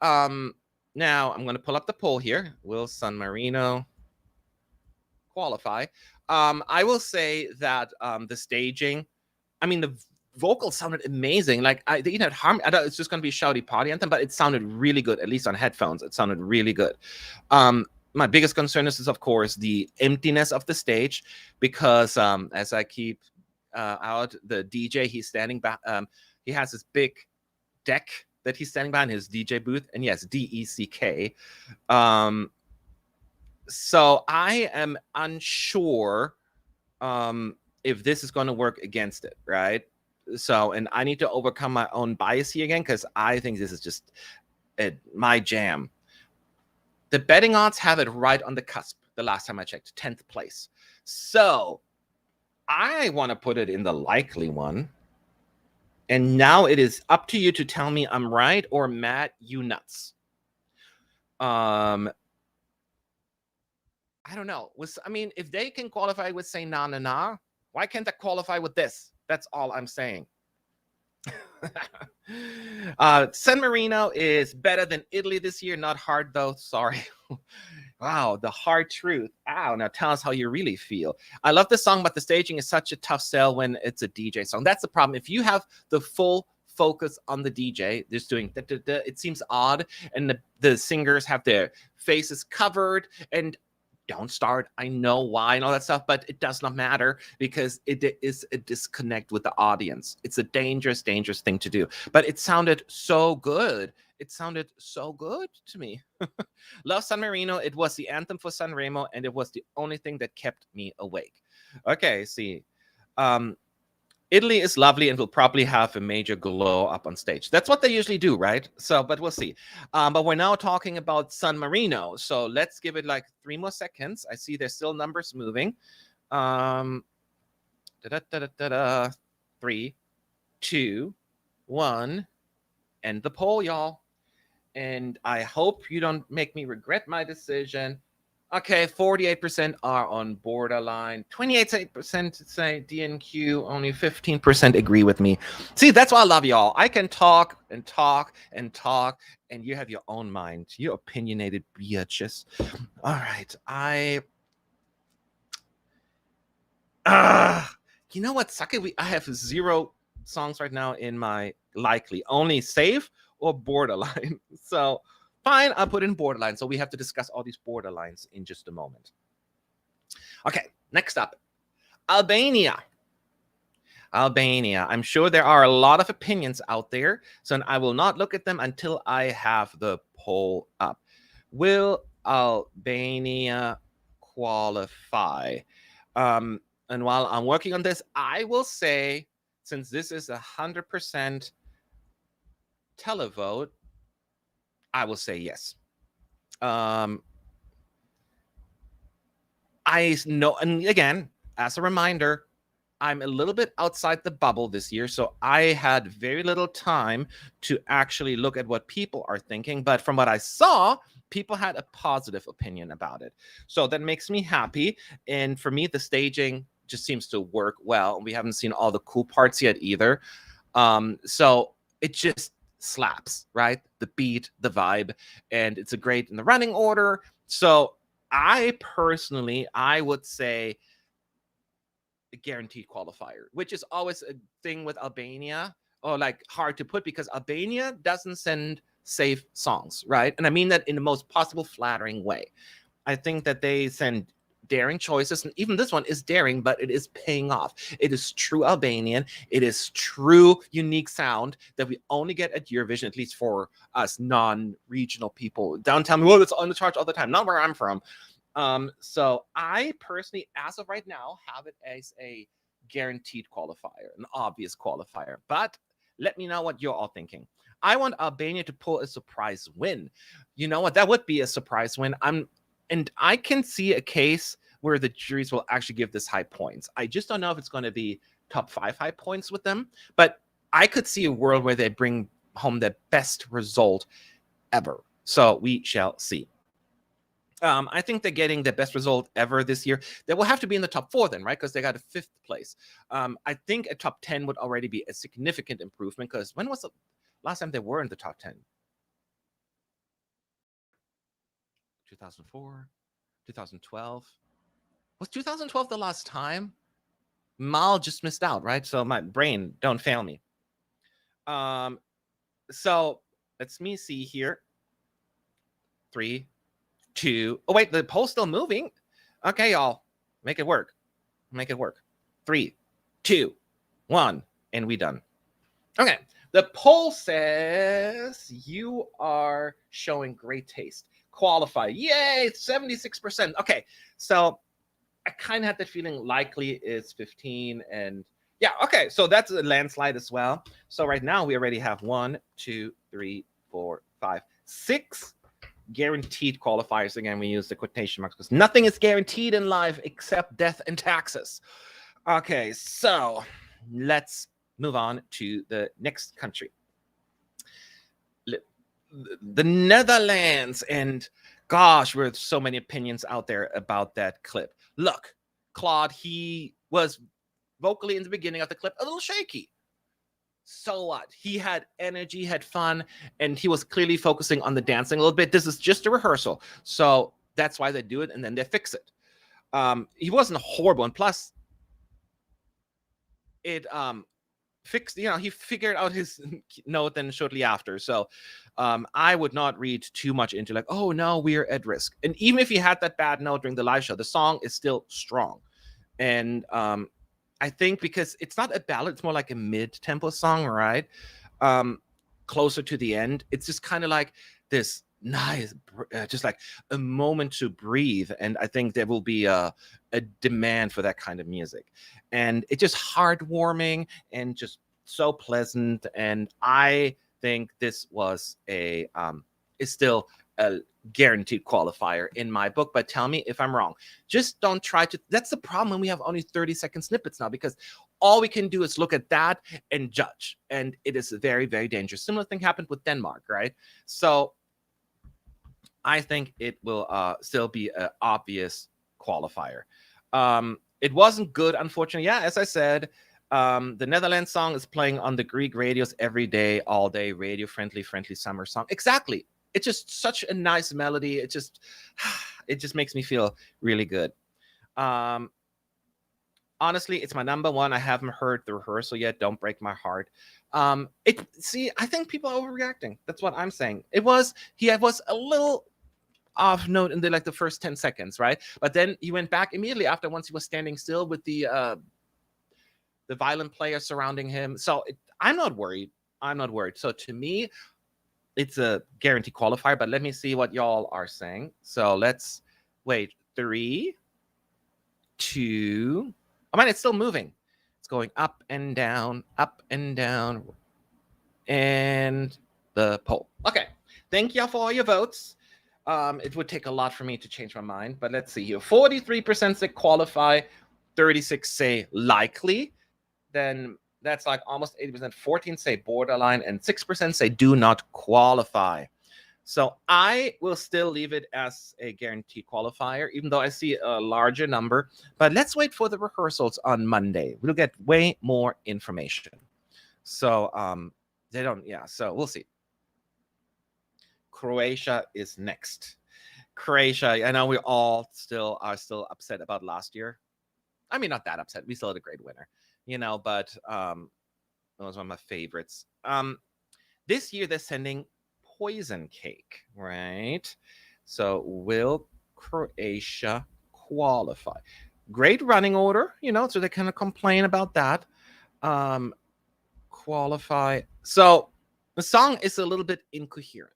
Speaker 1: Now I'm going to pull up the poll here. Will San Marino qualify? I will say that the staging, the vocals sounded amazing. Like they even had harmony. I thought it's just going to be a shouty party anthem, but it sounded really good. At least on headphones, it sounded really good. My biggest concern is of course the emptiness of the stage, because as I keep out, the DJ he's standing back, he has this big deck that he's standing behind, his DJ booth, and yes, DECK. So I am unsure if this is going to work against it, right? So, and I need to overcome my own bias here again, because I think this is just my jam. The betting odds have it right on the cusp the last time I checked, 10th place. So I want to put it in the likely one. And now it is up to you to tell me I'm right or Matt, you nuts. I don't know. I mean, if they can qualify with say na na na, why can't they qualify with this? That's all I'm saying. San Marino is better than Italy this year. Not hard though. Sorry. Wow, the hard truth. Ow, now tell us how you really feel. I love the song, but the staging is such a tough sell when it's a DJ song. That's the problem. If you have the full focus on the DJ, just doing it seems odd, and the singers have their faces covered, and don't start. I know why and all that stuff, but it does not matter because it is a disconnect with the audience. It's a dangerous, dangerous thing to do. But it sounded so good. It sounded so good to me. Love San Marino. It was the anthem for Sanremo, and it was the only thing that kept me awake. Okay, see. Italy is lovely and will probably have a major glow up on stage. That's what they usually do, right? So, but we'll see. But we're now talking about San Marino. So let's give it like 3 more seconds. I see there's still numbers moving. 3, 2, 1. End the poll, y'all. And I hope you don't make me regret my decision. Okay, 48% are on borderline. 28% say DNQ. Only 15% agree with me. See, that's why I love y'all. I can talk and talk and talk, and you have your own mind. You opinionated bitches. All right, you know what, Sake? I have 0 songs right now in my likely. Only save or borderline. So fine, I'll put in borderline. So we have to discuss all these borderlines in just a moment. Okay, next up, Albania. Albania. I'm sure there are a lot of opinions out there, so I will not look at them until I have the poll up. Will Albania qualify? And while I'm working on this, I will say, since this is 100% televote, I will say yes. I know, and again, as a reminder, I'm a little bit outside the bubble this year, so I had very little time to actually look at what people are thinking. But from what I saw, people had a positive opinion about it. So that makes me happy. And for me, the staging just seems to work well. We haven't seen all the cool parts yet either. So it just slaps, right? The beat, the vibe, and it's a great in the running order. So I personally, I would say a guaranteed qualifier, which is always a thing with Albania, or like hard to put, because Albania doesn't send safe songs, right? And I mean that in the most possible flattering way. I think that they send daring choices, and even this one is daring, but it is paying off. It is true Albanian. It is true unique sound that we only get at Eurovision, at least for us non-regional people. Don't tell me, well, it's on the charts all the time. Not where I'm from. So I personally, as of right now, have it as a guaranteed qualifier, an obvious qualifier. But let me know what you're all thinking. I want Albania to pull a surprise win. You know what? That would be a surprise win. And I can see a case where the juries will actually give this high points. I just don't know if it's going to be top 5 high points with them, but I could see a world where they bring home the best result ever. So we shall see. I think they're getting the best result ever this year. They will have to be in the top 4 then, right? Because they got a 5th place. I think a top 10 would already be a significant improvement, because when was the last time they were in the top 10? 2004, 2012. Was 2012 the last time? Mal just missed out, right? So my brain, don't fail me. So let's me see here. 3, 2. Oh, wait, the poll's still moving. Okay, y'all. Make it work. Make it work. 3, 2, 1. And we done. Okay. The poll says you are showing great taste. qualify. Yay, 76%. Okay, so I kind of had the feeling likely is 15, and yeah, okay, so that's a landslide as well. So right now we already have 1, 2, 3, 4, 5, 6 guaranteed qualifiers. Again, we use the quotation marks because nothing is guaranteed in life except death and taxes. Okay, so let's move on to the next country. The Netherlands. And gosh, there's so many opinions out there about that clip. Look, Claude, he was vocally in the beginning of the clip a little shaky. So what? He had energy, had fun, and he was clearly focusing on the dancing a little bit. This is just a rehearsal, so that's why they do it, and then they fix it. He wasn't horrible, and plus, it fixed. He figured out his note then shortly after. So, I would not read too much into like, oh no, we're at risk. And even if he had that bad note during the live show, the song is still strong, and I think because it's not a ballad, it's more like a mid-tempo song, right? Closer to the end, it's just kind of like this nice, just like a moment to breathe. And I think there will be a demand for that kind of music. And it's just heartwarming and just so pleasant. And I think this was is still a guaranteed qualifier in my book, but tell me if I'm wrong. Just don't try to. That's the problem when we have only 30-second snippets now, because all we can do is look at that and judge, and it is very, very dangerous. Similar thing happened with Denmark, right? So I think it will still be an obvious qualifier. It wasn't good, unfortunately. Yeah, as I said, the Netherlands song is playing on the Greek radios every day, all day, radio-friendly summer song. Exactly. It's just such a nice melody. It just makes me feel really good. Honestly, it's my number one. I haven't heard the rehearsal yet. Don't break my heart. I think people are overreacting. That's what I'm saying. He was a little off note in the first 10 seconds, right? But then he went back immediately after, once he was standing still with the violin player surrounding him. So I'm not worried. So to me, it's a guaranteed qualifier, but let me see what y'all are saying. So let's wait. 3, 2. Oh man, it's still moving. It's going up and down, and the poll. Okay. Thank y'all for all your votes. It would take a lot for me to change my mind, but let's see here. 43% say qualify, 36 say likely. Then that's like almost 80%. 14 say borderline, and 6% say do not qualify. So I will still leave it as a guaranteed qualifier, even though I see a larger number. But let's wait for the rehearsals on Monday. We'll get way more information. So so we'll see. Croatia is next. Croatia, I know we all are still upset about last year. I mean, not that upset. We still had a great winner, but that was one of my favorites. This year they're sending Poison Cake, right? So will Croatia qualify? Great running order, so they kind of complain about that. Qualify. So the song is a little bit incoherent,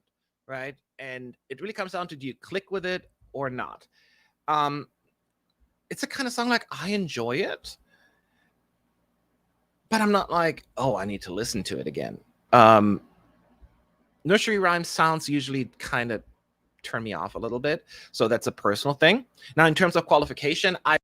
Speaker 1: right? And it really comes down to, do you click with it or not? It's a kind of song like I enjoy it, but I'm not like, oh, I need to listen to it again. Nursery rhyme sounds usually kind of turn me off a little bit, so that's a personal thing. Now, in terms of qualification, I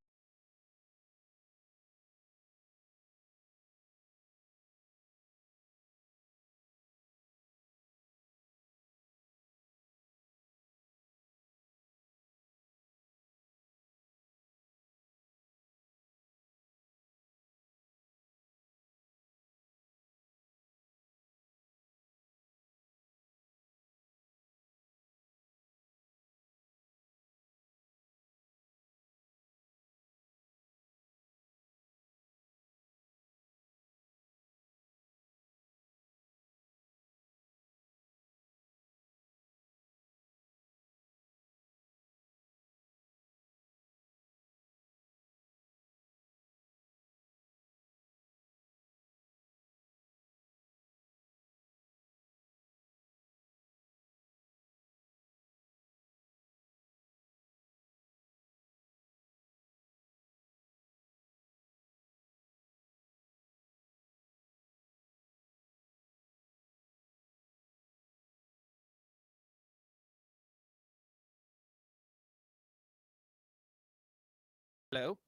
Speaker 1: Hello?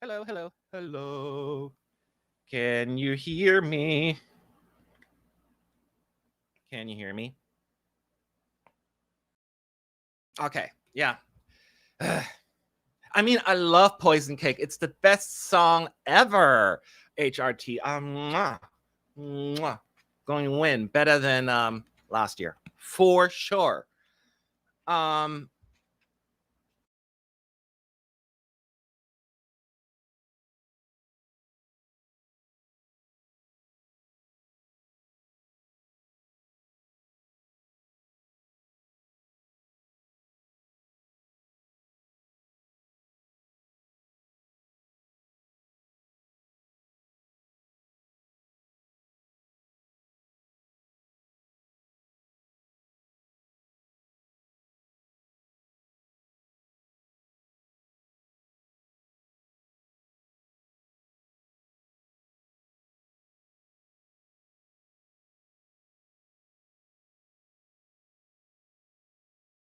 Speaker 1: Hello, hello, hello. Can you hear me? Can you hear me? Okay, yeah. I mean, I love Poison Cake. It's the best song ever. HRT. Mwah, mwah. Going to win better than last year for sure.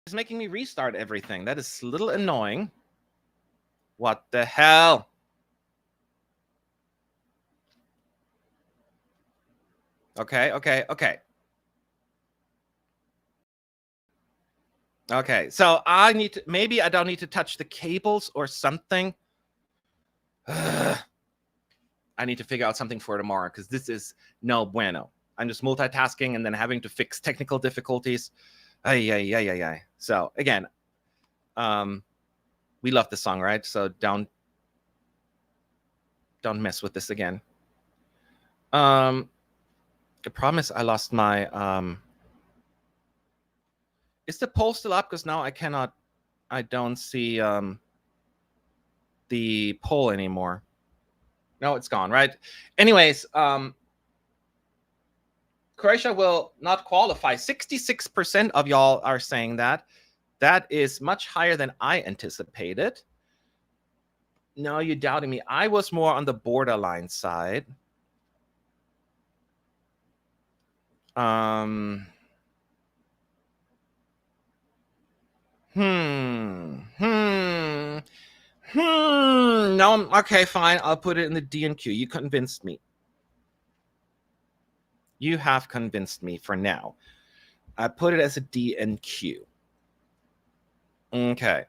Speaker 1: It's making me restart everything. That is a little annoying. What the hell? Okay, okay, okay. Okay, so I need to, maybe I don't need to touch the cables or something. Ugh. I need to figure out something for tomorrow because this is no bueno. I'm just multitasking and then having to fix technical difficulties. Ay. So again, we love this song, right? So don't mess with this again. The problem is I lost my is the poll still up? Because now I don't see the poll anymore. No, it's gone, right? Anyways, Croatia will not qualify. 66% of y'all are saying that. That is much higher than I anticipated. No, you're doubting me. I was more on the borderline side. No, okay, fine. I'll put it in the D and Q. You convinced me. You have convinced me for now. I put it as a D and Q. Okay.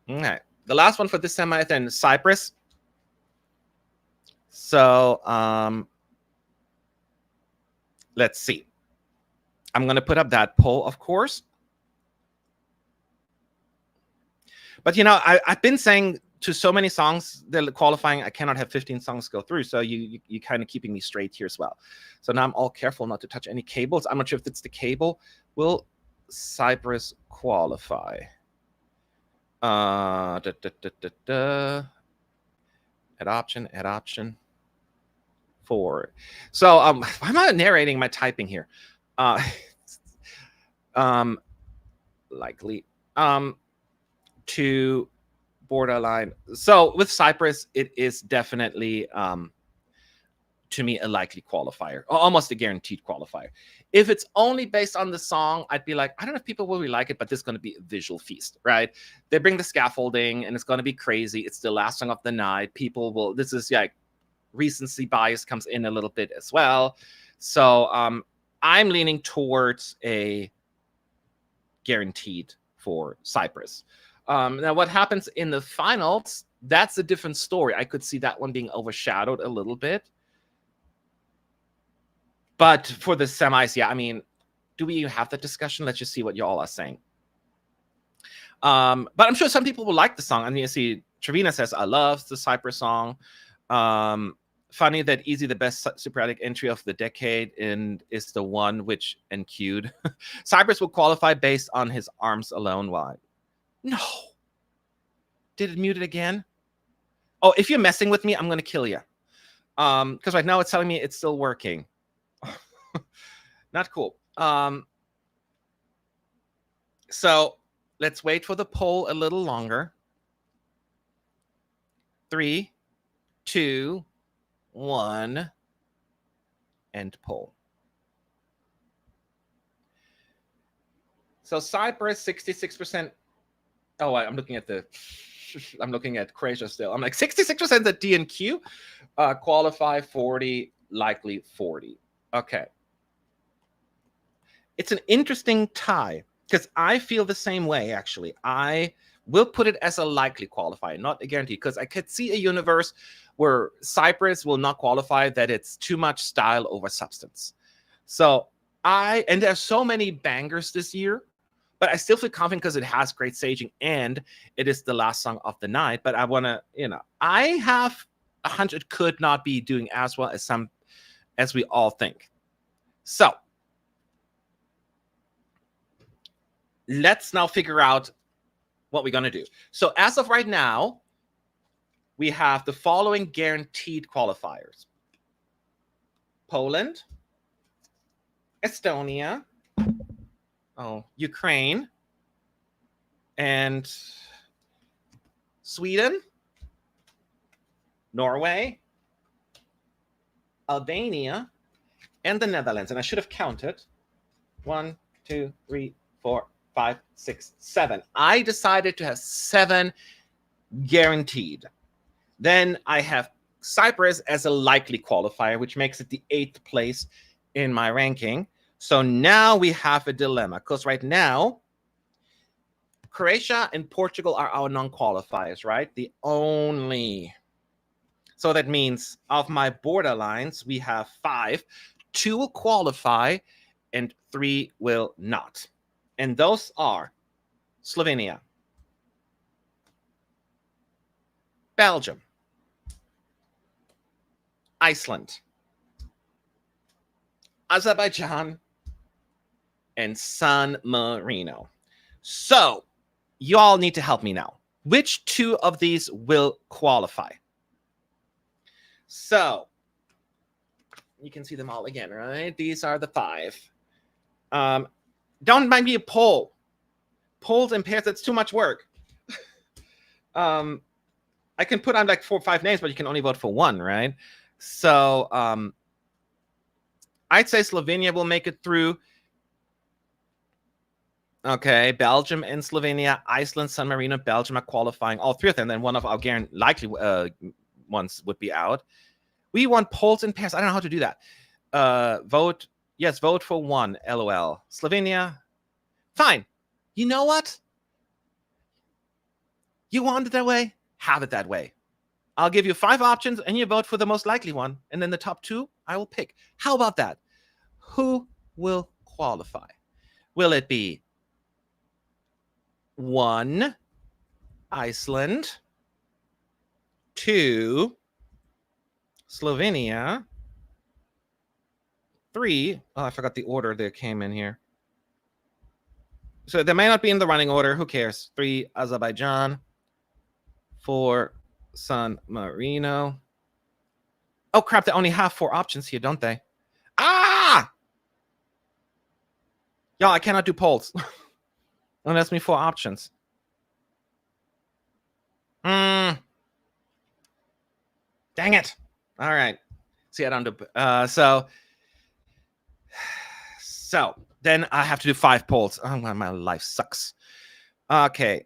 Speaker 1: Okay. The last one for this semi then Cyprus. So let's see. I'm going to put up that poll, of course. But you know, I've been saying to so many songs that qualifying, I cannot have 15 songs go through. So you kind of keeping me straight here as well. So now I'm all careful not to touch any cables. I'm not sure if it's the cable. Will Cyprus qualify? Add option. Forward. So why am I narrating my typing here? Likely. To borderline. So with Cyprus, it is definitely to me a likely qualifier, almost a guaranteed qualifier. If it's only based on the song, I'd be like, I don't know if people will really like it, but this is going to be a visual feast, right? They bring the scaffolding and it's going to be crazy. It's the last song of the night. People will, this is like recency bias comes in a little bit as well. So I'm leaning towards a guaranteed for Cyprus. Now, what happens in the finals, that's a different story. I could see that one being overshadowed a little bit. But for the semis, yeah, I mean, do we have that discussion? Let's just see what y'all are saying. But I'm sure some people will like the song. I mean, you see, Trevina says, I love the Cyprus song. Funny that Easy, the best Superadic entry of the decade, and is the one which NQ'd. Cyprus will qualify based on his arms alone. Why? No. Did it mute it again? Oh, if you're messing with me, I'm going to kill you. Because right now it's telling me it's still working. Not cool. So let's wait for the poll a little longer. 3, 2, 1, end poll. So Cyprus, 66%. Oh, I'm looking at the I'm looking at Croatia still. I'm like 66% that D and Q qualify, 40 likely 40. Okay. It's an interesting tie because I feel the same way, actually. I will put it as a likely qualifier, not a guarantee, because I could see a universe where Cyprus will not qualify, that it's too much style over substance. So and there's so many bangers this year, but I still feel confident because it has great staging and it is the last song of the night. But I want to, I have 100 could not be doing as well as we all think. So let's now figure out what we're going to do. So as of right now, we have the following guaranteed qualifiers: Poland, Estonia, Ukraine, and Sweden, Norway, Albania, and the Netherlands. And I should have counted 1, 2, 3, 4, 5, 6, 7. I decided to have 7 guaranteed. Then I have Cyprus as a likely qualifier, which makes it the 8th place in my ranking. So now we have a dilemma, because right now Croatia and Portugal are our non-qualifiers, right? The only. So that means of my borderlines, we have 5. 2 will qualify and 3 will not. And those are Slovenia, Belgium, Iceland, Azerbaijan, and San Marino. So you all need to help me now. Which 2 of these will qualify? So you can see them all again, right? These are the 5. Don't mind me a poll. Polls and pairs, that's too much work. I can put on like 4 or 5 names, but you can only vote for 1, right? So I'd say Slovenia will make it through. Okay, Belgium and Slovenia, Iceland, San Marino, Belgium are qualifying. All 3 of them. Then one of our likely ones would be out. We want polls and pairs. I don't know how to do that. Vote. Yes, vote for 1. LOL. Slovenia. Fine. You know what? You want it that way? Have it that way. I'll give you 5 options and you vote for the most likely one. And then the top 2, I will pick. How about that? Who will qualify? Will it be 1, Iceland, 2, Slovenia, 3, oh, I forgot the order that came in here. So they may not be in the running order. Who cares? 3, Azerbaijan, 4, San Marino. Oh, crap. They only have 4 options here, don't they? Ah! Y'all, I cannot do polls. Unless me 4 options. Dang it. All right. See, I don't do... So then I have to do 5 polls. Oh, my life sucks. Okay.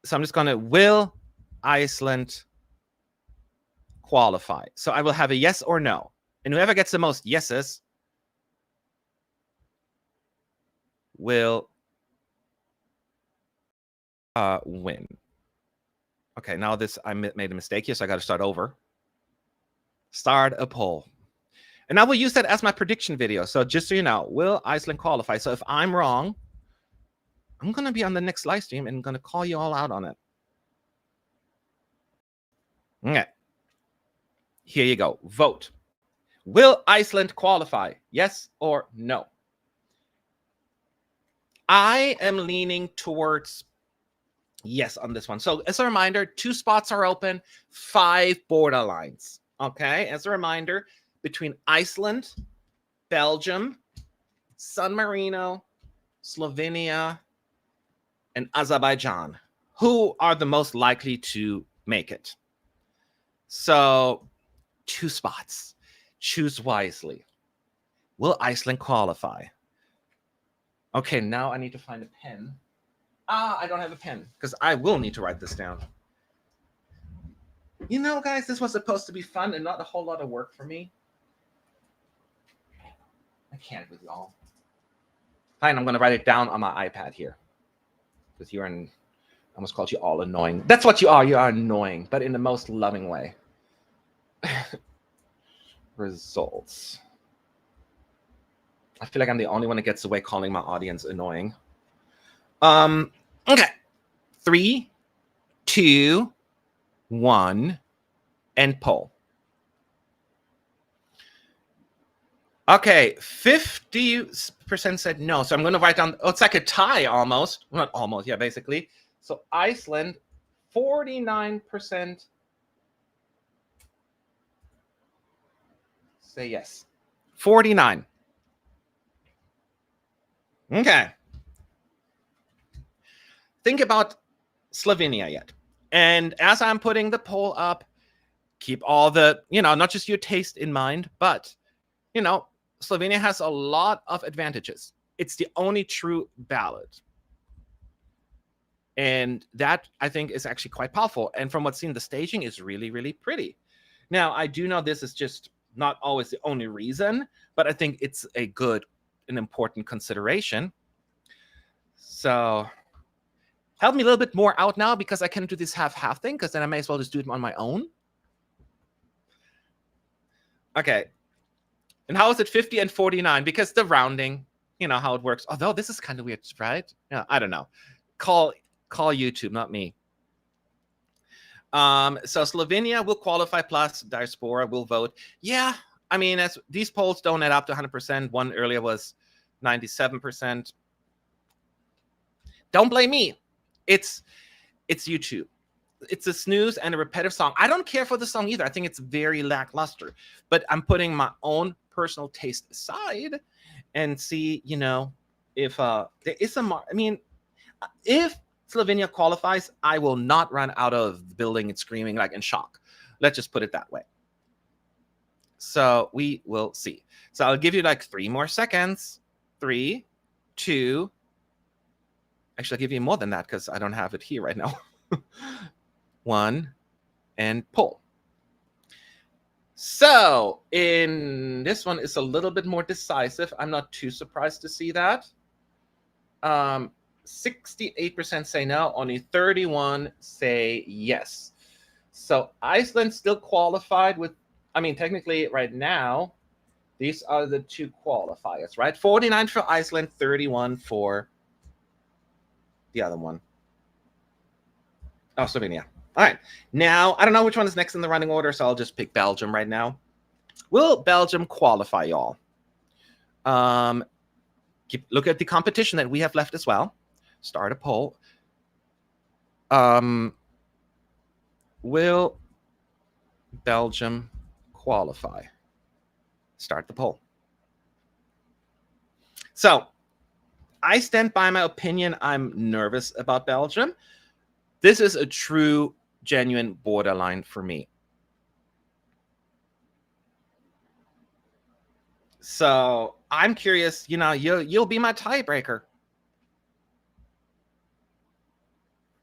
Speaker 1: So I'm just going to... Will Iceland qualify? So I will have a yes or no. And whoever gets the most yeses will win. Okay, now I made a mistake here, so I got to start over. Start a poll. And I will use that as my prediction video. So just so you know, will Iceland qualify? So if I'm wrong, I'm going to be on the next live stream and I'm going to call you all out on it. Okay. Here you go. Vote. Will Iceland qualify? Yes or no? I am leaning towards yes on this one. So as a reminder, 2 spots are open, 5 borderlines. Okay. As a reminder, between Iceland, Belgium, San Marino, Slovenia, and Azerbaijan, who are the most likely to make it? So 2 spots. Choose wisely. Will Iceland qualify? Okay, now I need to find a pen. I don't have a pen because I will need to write this down. You know, guys, this was supposed to be fun and not a whole lot of work for me. I can't with y'all. Fine, I'm going to write it down on my iPad here. Because you're in... I almost called you all annoying. That's what you are. You are annoying, but in the most loving way. Results. I feel like I'm the only one that gets away calling my audience annoying. Okay. 3, 2, 1, and poll. Okay, 50% said no. So I'm going to write down, oh, it's like a tie almost. Well, not almost, yeah, basically. So Iceland, 49% say yes. 49. Okay. Think about Slovenia yet. And as I'm putting the poll up, keep all the, not just your taste in mind, but, Slovenia has a lot of advantages. It's the only true ballad. And that, I think, is actually quite powerful. And from what's seen, the staging is really, really pretty. Now, I do know this is just not always the only reason, but I think it's a good and important consideration. So help me a little bit more out now, because I can do this half-half thing, because then I may as well just do it on my own. Okay. And how is it 50 and 49? Because the rounding, how it works. Although this is kind of weird, right? Yeah, I don't know. Call YouTube, not me. So Slovenia will qualify, plus diaspora will vote. Yeah, I mean, as these polls don't add up to 100%. One earlier was 97%. Don't blame me. It's YouTube. It's a snooze and a repetitive song. I don't care for the song either. I think it's very lackluster. But I'm putting my own personal taste aside and see, if there is some. I mean, if Slovenia qualifies, I will not run out of the building and screaming like in shock. Let's just put it that way. So we will see. So I'll give you like 3 more seconds. 3, 2. Actually, I'll give you more than that because I don't have it here right now. 1, and pull. So in this one, it's a little bit more decisive. I'm not too surprised to see that. 68% say no, only 31 say yes. So Iceland still qualified with, technically right now, these are the 2 qualifiers, right? 49 for Iceland, 31 for the other one. Oh, Slovenia. All right. Now, I don't know which one is next in the running order, so I'll just pick Belgium right now. Will Belgium qualify, y'all? Look at the competition that we have left as well. Start a poll. Will Belgium qualify? Start the poll. So, I stand by my opinion. I'm nervous about Belgium. This is a true, genuine borderline for me. So I'm curious, you'll be my tiebreaker.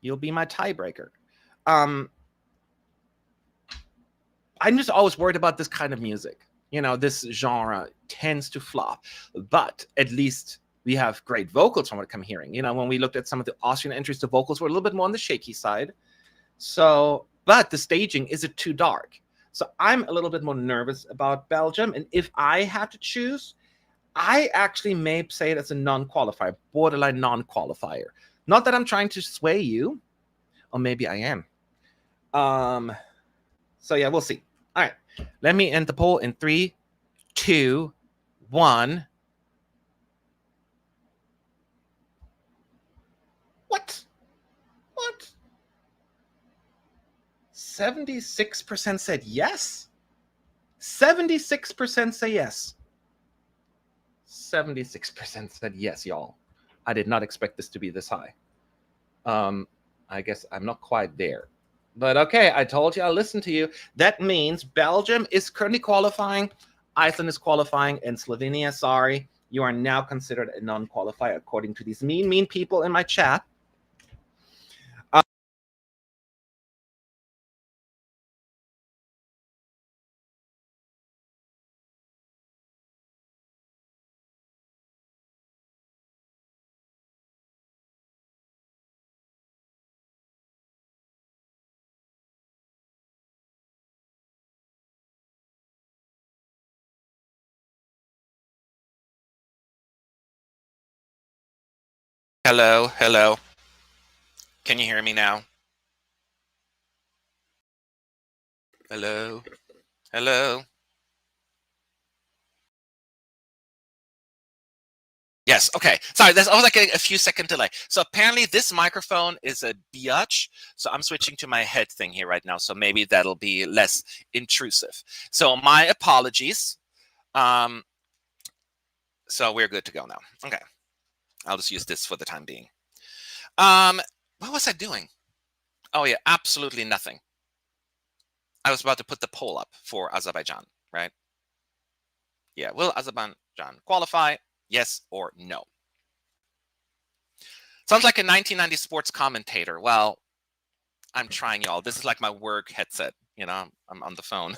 Speaker 1: You'll be my tiebreaker. I'm just always worried about this kind of music. This genre tends to flop, but at least we have great vocals from what I'm hearing. When we looked at some of the Austrian entries, the vocals were a little bit more on the shaky side. So, but the staging, is it too dark? So I'm a little bit more nervous about Belgium. And if I had to choose, I actually may say it as a non-qualifier, borderline non-qualifier. Not that I'm trying to sway you, or maybe I am. So yeah, we'll see. All right, let me end the poll in 3, 2, 1. What? 76% said yes. 76% say yes. 76% said yes, y'all. I did not expect this to be this high. I guess I'm not quite there. But okay, I told you I'll listen to you. That means Belgium is currently qualifying, Iceland is qualifying, and Slovenia, sorry, you are now considered a non-qualifier according to these mean people in my chat. Hello, hello. Can you hear me now? Hello, hello. Yes, okay. Sorry, there's always like a few second delay. So apparently this microphone is a biatch. So I'm switching to my head thing here right now. So maybe that'll be less intrusive. So my apologies. So we're good to go now. Okay. I'll just use this for the time being. What was I doing? Oh yeah, absolutely nothing. I was about to put the poll up for Azerbaijan, right? Yeah, will Azerbaijan qualify? Yes or no? Sounds like a 1990 sports commentator. Well, I'm trying, y'all. This is like my work headset. You know, I'm on the phone.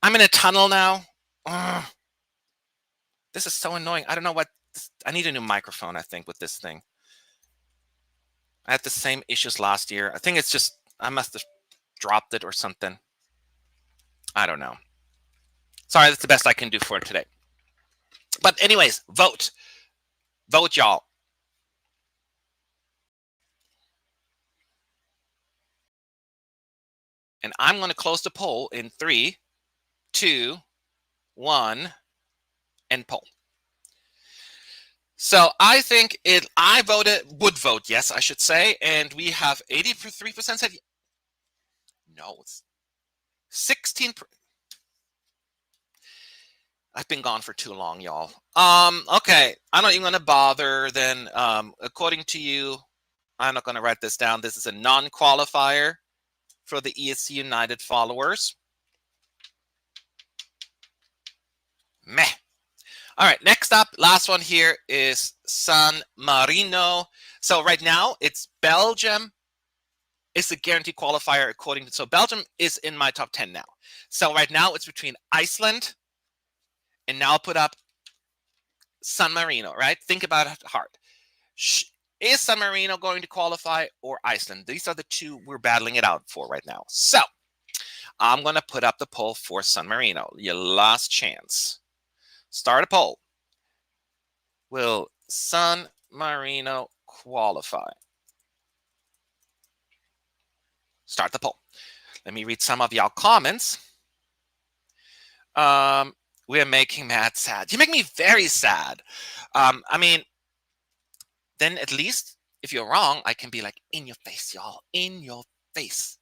Speaker 1: I'm in a tunnel now. Ugh. This is so annoying. I don't know what. I need a new microphone, I think, with this thing. I had the same issues last year. I think it's just, I must have dropped it or something. I don't know. Sorry, that's the best I can do for today. But anyways, vote. Vote, y'all. And I'm going to close the poll in 3, 2, 1, and poll. So I think I would vote yes, I should say. And we have 83% said no. It's 16. I've been gone for too long, y'all. Okay. I'm not even going to bother then. According to you, I'm not going to write this down. This is a non-qualifier for the ESC United followers. Meh. All right, next up, last one here is San Marino. So right now, it's Belgium. It's a guaranteed qualifier according to, so Belgium is in my top 10 now. So right now, it's between Iceland, and now I'll put up San Marino, right? Think about it hard. Is San Marino going to qualify or Iceland? These are the two we're battling it out for right now. So I'm going to put up the poll for San Marino. Your last chance. Start a poll. Will San Marino qualify? Start the poll. Let me read some of y'all comments. We're making Matt sad. You make me very sad. I mean, then at least if you're wrong, I can be like, in your face, y'all, in your face.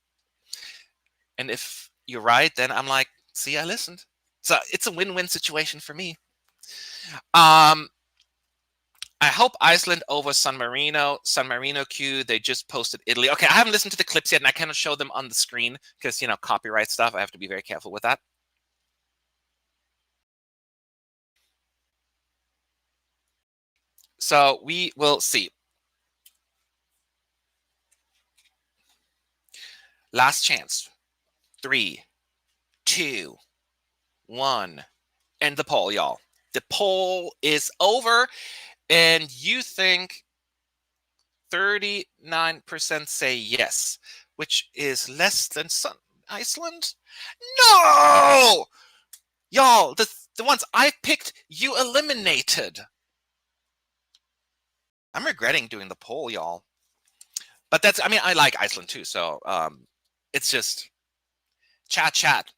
Speaker 1: And if you're right, then I'm like, see, I listened. So it's a win-win situation for me. I hope Iceland over San Marino. San Marino queue, they just posted Italy. Okay, I haven't listened to the clips yet, and I cannot show them on the screen because, you know, copyright stuff. I have to be very careful with that. So we will see. Last chance. 3, 2, 1. End the poll, y'all. The poll is over, and you think 39% say yes, which is less than Iceland? No! Y'all, the ones I picked, you eliminated. I'm regretting doing the poll, y'all. But that's, I mean, I like Iceland too, so it's just chat.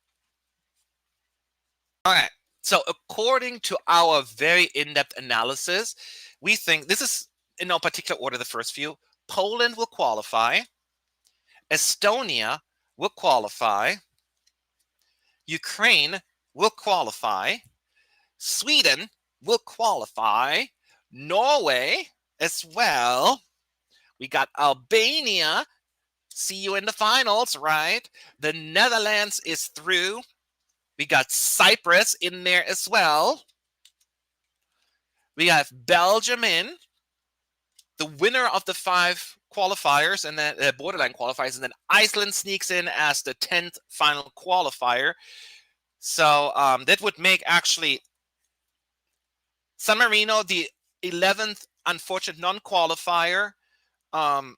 Speaker 1: All right. So according to our very in-depth analysis, we think this is in no particular order, the first few. Poland will qualify. Estonia will qualify. Ukraine will qualify. Sweden will qualify. Norway as well. We got Albania. See you in the finals, right? The Netherlands is through. We got Cyprus in there as well. We have Belgium in. The winner of the 5 qualifiers and then borderline qualifiers, and then Iceland sneaks in as the 10th final qualifier. So that would make actually San Marino the 11th unfortunate non-qualifier. And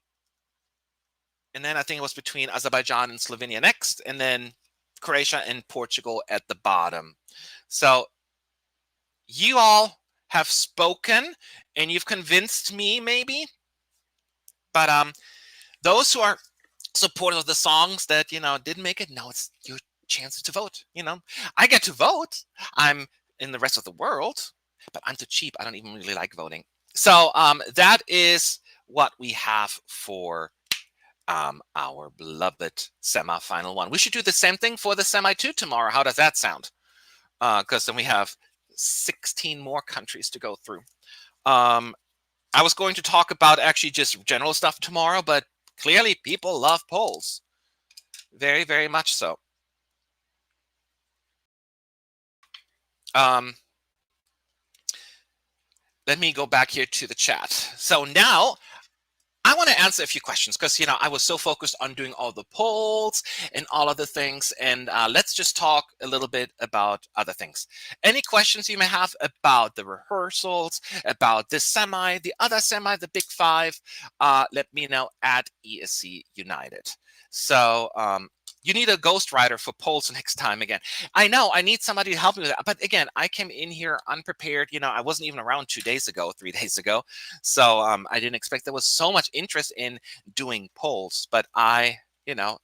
Speaker 1: then I think it was between Azerbaijan and Slovenia next, and then Croatia and Portugal at the bottom. So you all have spoken and you've convinced me maybe. But those who are supporters of the songs that, didn't make it, now it's your chance to vote. I get to vote. I'm in the rest of the world, but I'm too cheap. I don't even really like voting. So that is what we have for our beloved semi-final one. We should do the same thing for the semi-2 tomorrow. How does that sound? Because then we have 16 more countries to go through. I was going to talk about actually just general stuff tomorrow, but clearly people love polls. Very, very much so. Let me go back here to the chat. So now I want to answer a few questions because, I was so focused on doing all the polls and all of the things. And let's just talk a little bit about other things. Any questions you may have about the rehearsals, about this semi, the other semi, the big five, let me know at ESC United. So you need a ghostwriter for polls next time again. I know I need somebody to help me with that. But again, I came in here unprepared. I wasn't even around 3 days ago. So I didn't expect there was so much interest in doing polls, but I,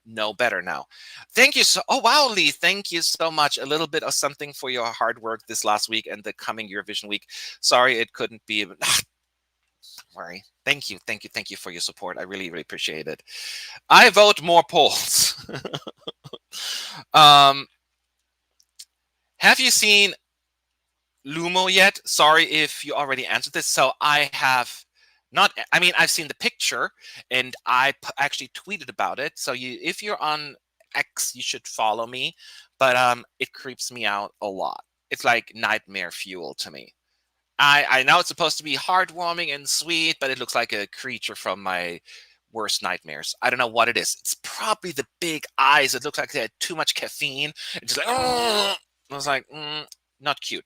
Speaker 1: know better now. Thank you. Oh, wow, Lee. Thank you so much. A little bit of something for your hard work this last week and the coming Eurovision week. Sorry, it couldn't be. Don't worry. Thank you for your support. I really, really appreciate it. I vote more polls. Have you seen Lumo yet? Sorry if you already answered this. So I have not. I mean, I've seen the picture, and I actually tweeted about it. So if you're on X, you should follow me. But it creeps me out a lot. It's like nightmare fuel to me. I know it's supposed to be heartwarming and sweet, but it looks like a creature from my worst nightmares. I don't know what it is. It's probably the big eyes. It looks like they had too much caffeine. It's just like, oh, I was like, not cute.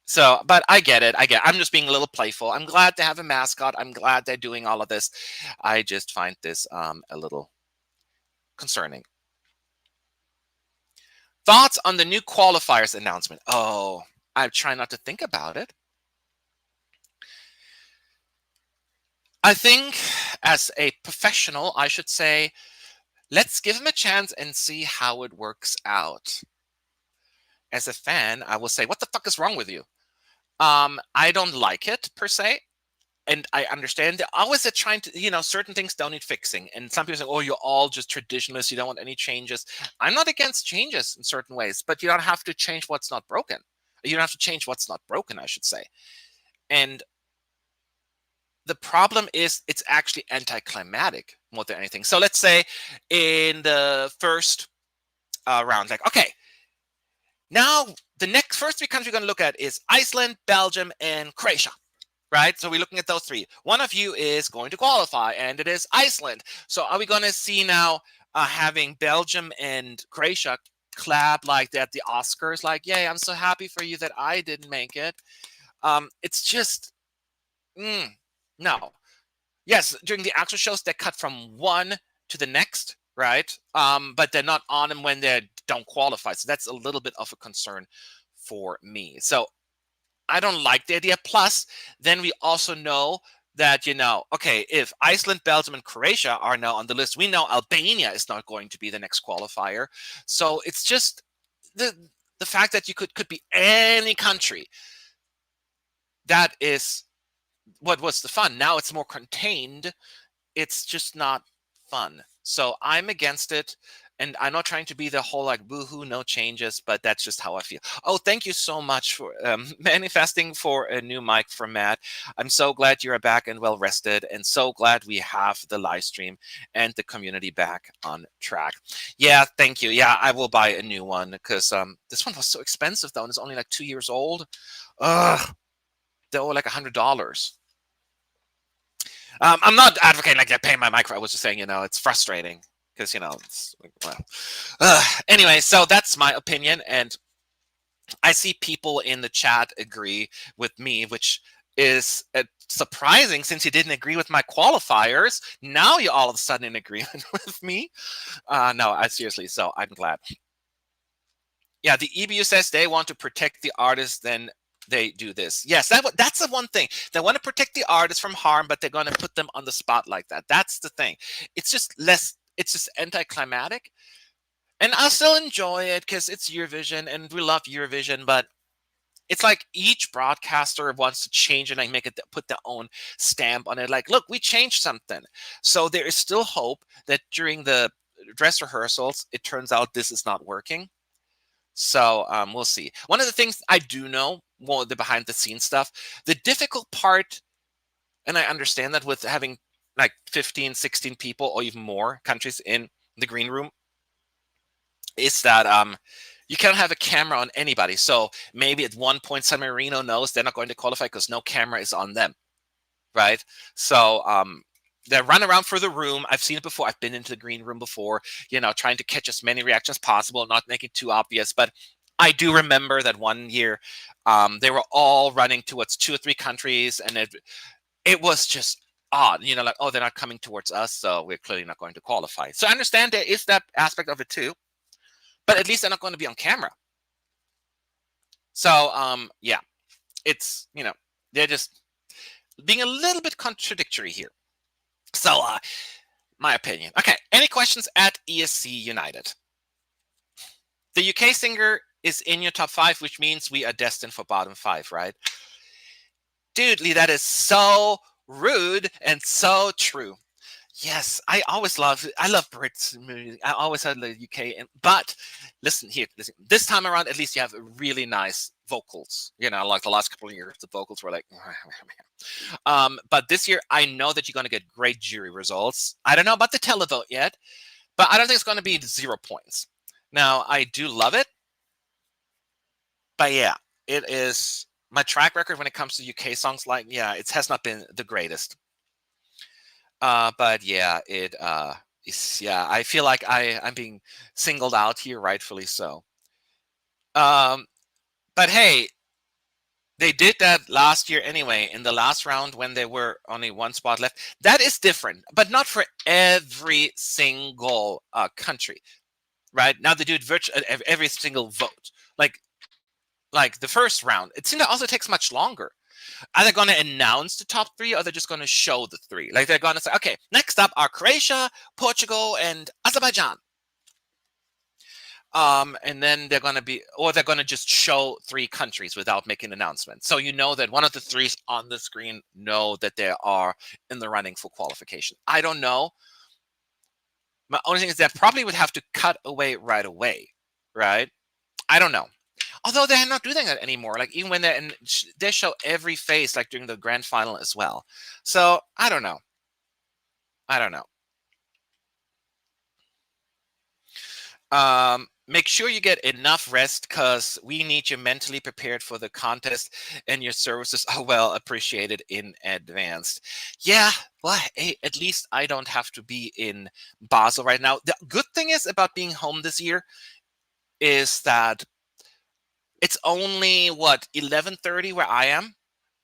Speaker 1: So, but I get it. I'm just being a little playful. I'm glad to have a mascot. I'm glad they're doing all of this. I just find this a little concerning. Thoughts on the new qualifiers announcement? Oh, I try not to think about it. I think as a professional, I should say, let's give him a chance and see how it works out. As a fan, I will say, what the fuck is wrong with you? I don't like it per se. And I understand they're always trying to, certain things don't need fixing. And some people say, oh, you're all just traditionalists. You don't want any changes. I'm not against changes in certain ways, but you don't have to change what's not broken. You don't have to change what's not broken, I should say. And the problem is it's actually anticlimactic more than anything. So let's say in the first round, like, okay, now the first 3 countries we're going to look at is Iceland, Belgium, and Croatia, right? So we're looking at those 3. One of you is going to qualify, and it is Iceland. So are we going to see now having Belgium and Croatia clap like that, the Oscars, like, yay, I'm so happy for you that I didn't make it. It's just, no. Yes, during the actual shows, they cut from one to the next, right? But they're not on them when they don't qualify. So that's a little bit of a concern for me. So I don't like the idea. Plus, then we also know that, okay, if Iceland, Belgium, and Croatia are now on the list, we know Albania is not going to be the next qualifier. So it's just the fact that you could be any country. That is what was the fun. Now it's more contained. It's just not fun. So I'm against it. And I'm not trying to be the whole like boohoo, no changes, but that's just how I feel. Oh, thank you so much for manifesting for a new mic from Matt. I'm so glad you're back and well rested, and so glad we have the live stream and the community back on track. Yeah, thank you. Yeah, I will buy a new one because this one was so expensive though, and it's only like 2 years old. Ugh, they owe like $100. I'm not advocating like I pay my mic. I was just saying, it's frustrating. Because, it's like, well. Anyway, so that's my opinion. And I see people in the chat agree with me, which is surprising since you didn't agree with my qualifiers. Now you're all of a sudden in agreement with me. No, seriously, so I'm glad. Yeah, the EBU says they want to protect the artists, then they do this. Yes, that's the one thing. They want to protect the artists from harm, but they're going to put them on the spot like that. That's the thing. It's just anticlimactic. And I'll still enjoy it because it's Eurovision and we love Eurovision, but it's like each broadcaster wants to change it and put their own stamp on it. Like, look, we changed something. So there is still hope that during the dress rehearsals, it turns out this is not working. So we'll see. One of the things I do know, well, the behind the scenes stuff, the difficult part, and I understand that with having like 15, 16 people or even more countries in the green room, is that you can't have a camera on anybody. So maybe at one point San Marino knows they're not going to qualify because no camera is on them, right? So they run around for the room. I've seen it before. I've been into the green room before, trying to catch as many reactions as possible, not making it too obvious. But I do remember that one year they were all running towards 2 or 3 countries, and it was just odd, like, oh, they're not coming towards us, so we're clearly not going to qualify. So I understand there is that aspect of it too. But at least they're not going to be on camera. So, yeah, it's, they're just being a little bit contradictory here. So, my opinion. Okay, any questions at ESC United? The UK singer is in your top 5, which means we are destined for bottom 5, right? Dude, Lee, that is so rude and so true. Yes, I love Brits music. I always had the UK, but listen. This time around, at least you have really nice vocals. Like the last couple of years, the vocals were like, but this year, I know that you're going to get great jury results. I don't know about the televote yet, but I don't think it's going to be 0 points. Now, I do love it, but yeah, it is my track record when it comes to UK songs. Like, yeah, it has not been the greatest. But yeah, I feel like I'm being singled out here, rightfully so. But hey, they did that last year anyway, in the last round when there were only 1 spot left. That is different, but not for every single country, right? Now they do it every single vote. Like the first round, it seems that also takes much longer. Are they going to announce the top 3, or are they just going to show the 3? Like they're going to say, okay, next up are Croatia, Portugal, and Azerbaijan. And then they're going to just show 3 countries without making an announcement. So that one of the 3s on the screen know that they are in the running for qualification. I don't know. My only thing is that probably would have to cut away right away, right? I don't know. Although they're not doing that anymore. Like even when they show every face, like during the grand final as well. So I don't know. Make sure you get enough rest because we need you mentally prepared for the contest, and your services are well appreciated in advance. Yeah, well, hey, at least I don't have to be in Basel right now. The good thing is about being home this year is that it's only 11:30 where I am.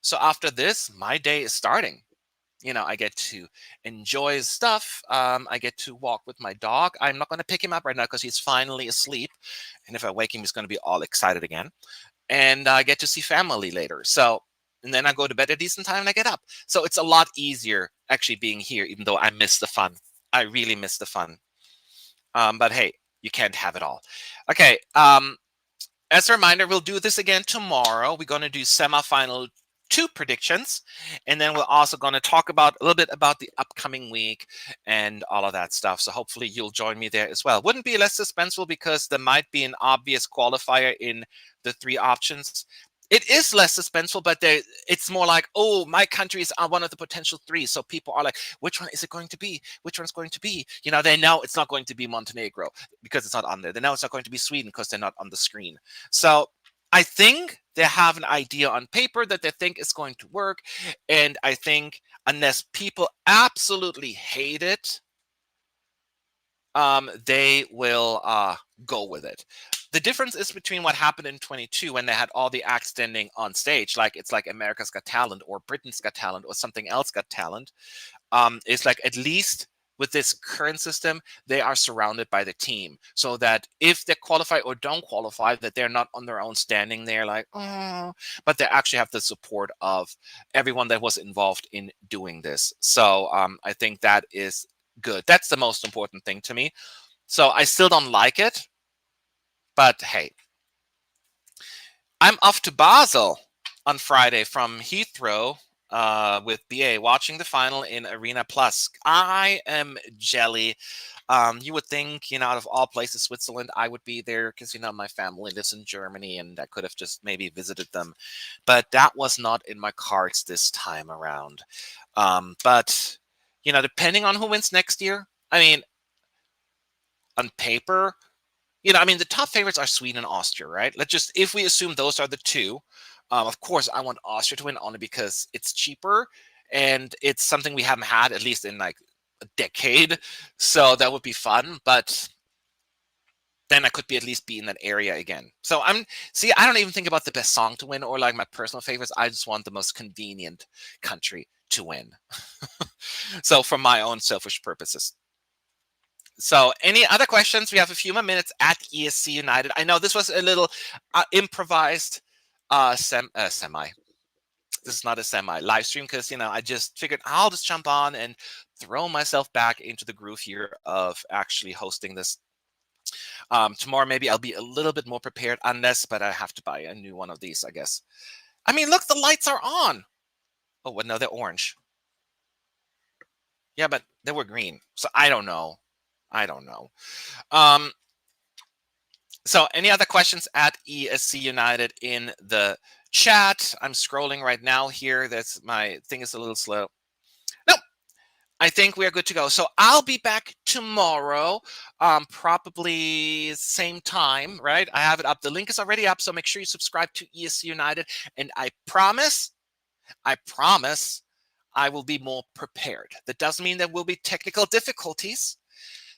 Speaker 1: So after this, my day is starting. I get to enjoy stuff. I get to walk with my dog. I'm not going to pick him up right now because he's finally asleep. And if I wake him, he's going to be all excited again. And I get to see family later. So, and then I go to bed at a decent time and I get up. So it's a lot easier actually being here, even though I miss the fun. I really miss the fun. But hey, you can't have it all. Okay. As a reminder, we'll do this again tomorrow. We're going to do semifinal 2 predictions, and then we're also going to talk a little bit about the upcoming week and all of that stuff. So hopefully you'll join me there as well. Wouldn't be less suspenseful because there might be an obvious qualifier in the 3 options. It is less suspenseful, but it's more like, oh, my country is one of the potential 3. So people are like, which one is it going to be? Which one's going to be? They know it's not going to be Montenegro because it's not on there. They know it's not going to be Sweden because they're not on the screen. So I think they have an idea on paper that they think is going to work. And I think unless people absolutely hate it, they will go with it. The difference is between what happened in 22 when they had all the acts standing on stage, like it's like America's Got Talent or Britain's Got Talent or something else got talent. It's like at least
Speaker 2: with this current system, they are surrounded by the team, so that if they qualify or don't qualify, that they're not on their own standing there like, oh, but they actually have the support of everyone that was involved in doing this. So I think that is good. That's the most important thing to me. So I still don't like it, but hey, I'm off to Basel on Friday from Heathrow with BA, watching the final in Arena Plus. I am jelly. You would think, out of all places, Switzerland, I would be there because, my family lives in Germany and I could have just maybe visited them. But that was not in my cards this time around. But, depending on who wins next year, I mean, on paper, the top favorites are Sweden and Austria, right? If we assume those are the two, of course, I want Austria to win only because it's cheaper and it's something we haven't had at least in like a decade. So that would be fun. But then I could at least be in that area again. So I don't even think about the best song to win or like my personal favorites. I just want the most convenient country to win. So for my own selfish purposes. So any other questions? We have a few more minutes at ESC United. I know this was a little improvised semi. This is not a semi live stream because, I just figured I'll just jump on and throw myself back into the groove here of actually hosting this. Tomorrow, maybe I'll be a little bit more prepared but I have to buy a new one of these, I guess. I mean, look, the lights are on. Oh, well, no, they're orange. Yeah, but they were green. So I don't know. So any other questions at ESC United in the chat? I'm scrolling right now here. That's my thing is a little slow. No, I think we are good to go. So I'll be back tomorrow, probably same time, right? I have it up. The link is already up, so make sure you subscribe to ESC United. And I promise, I will be more prepared. That doesn't mean there will be technical difficulties,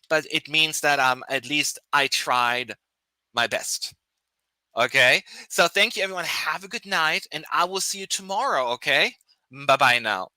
Speaker 2: but it means that at least I tried my best. Okay, so thank you, everyone. Have a good night, and I will see you tomorrow. Okay, bye-bye now.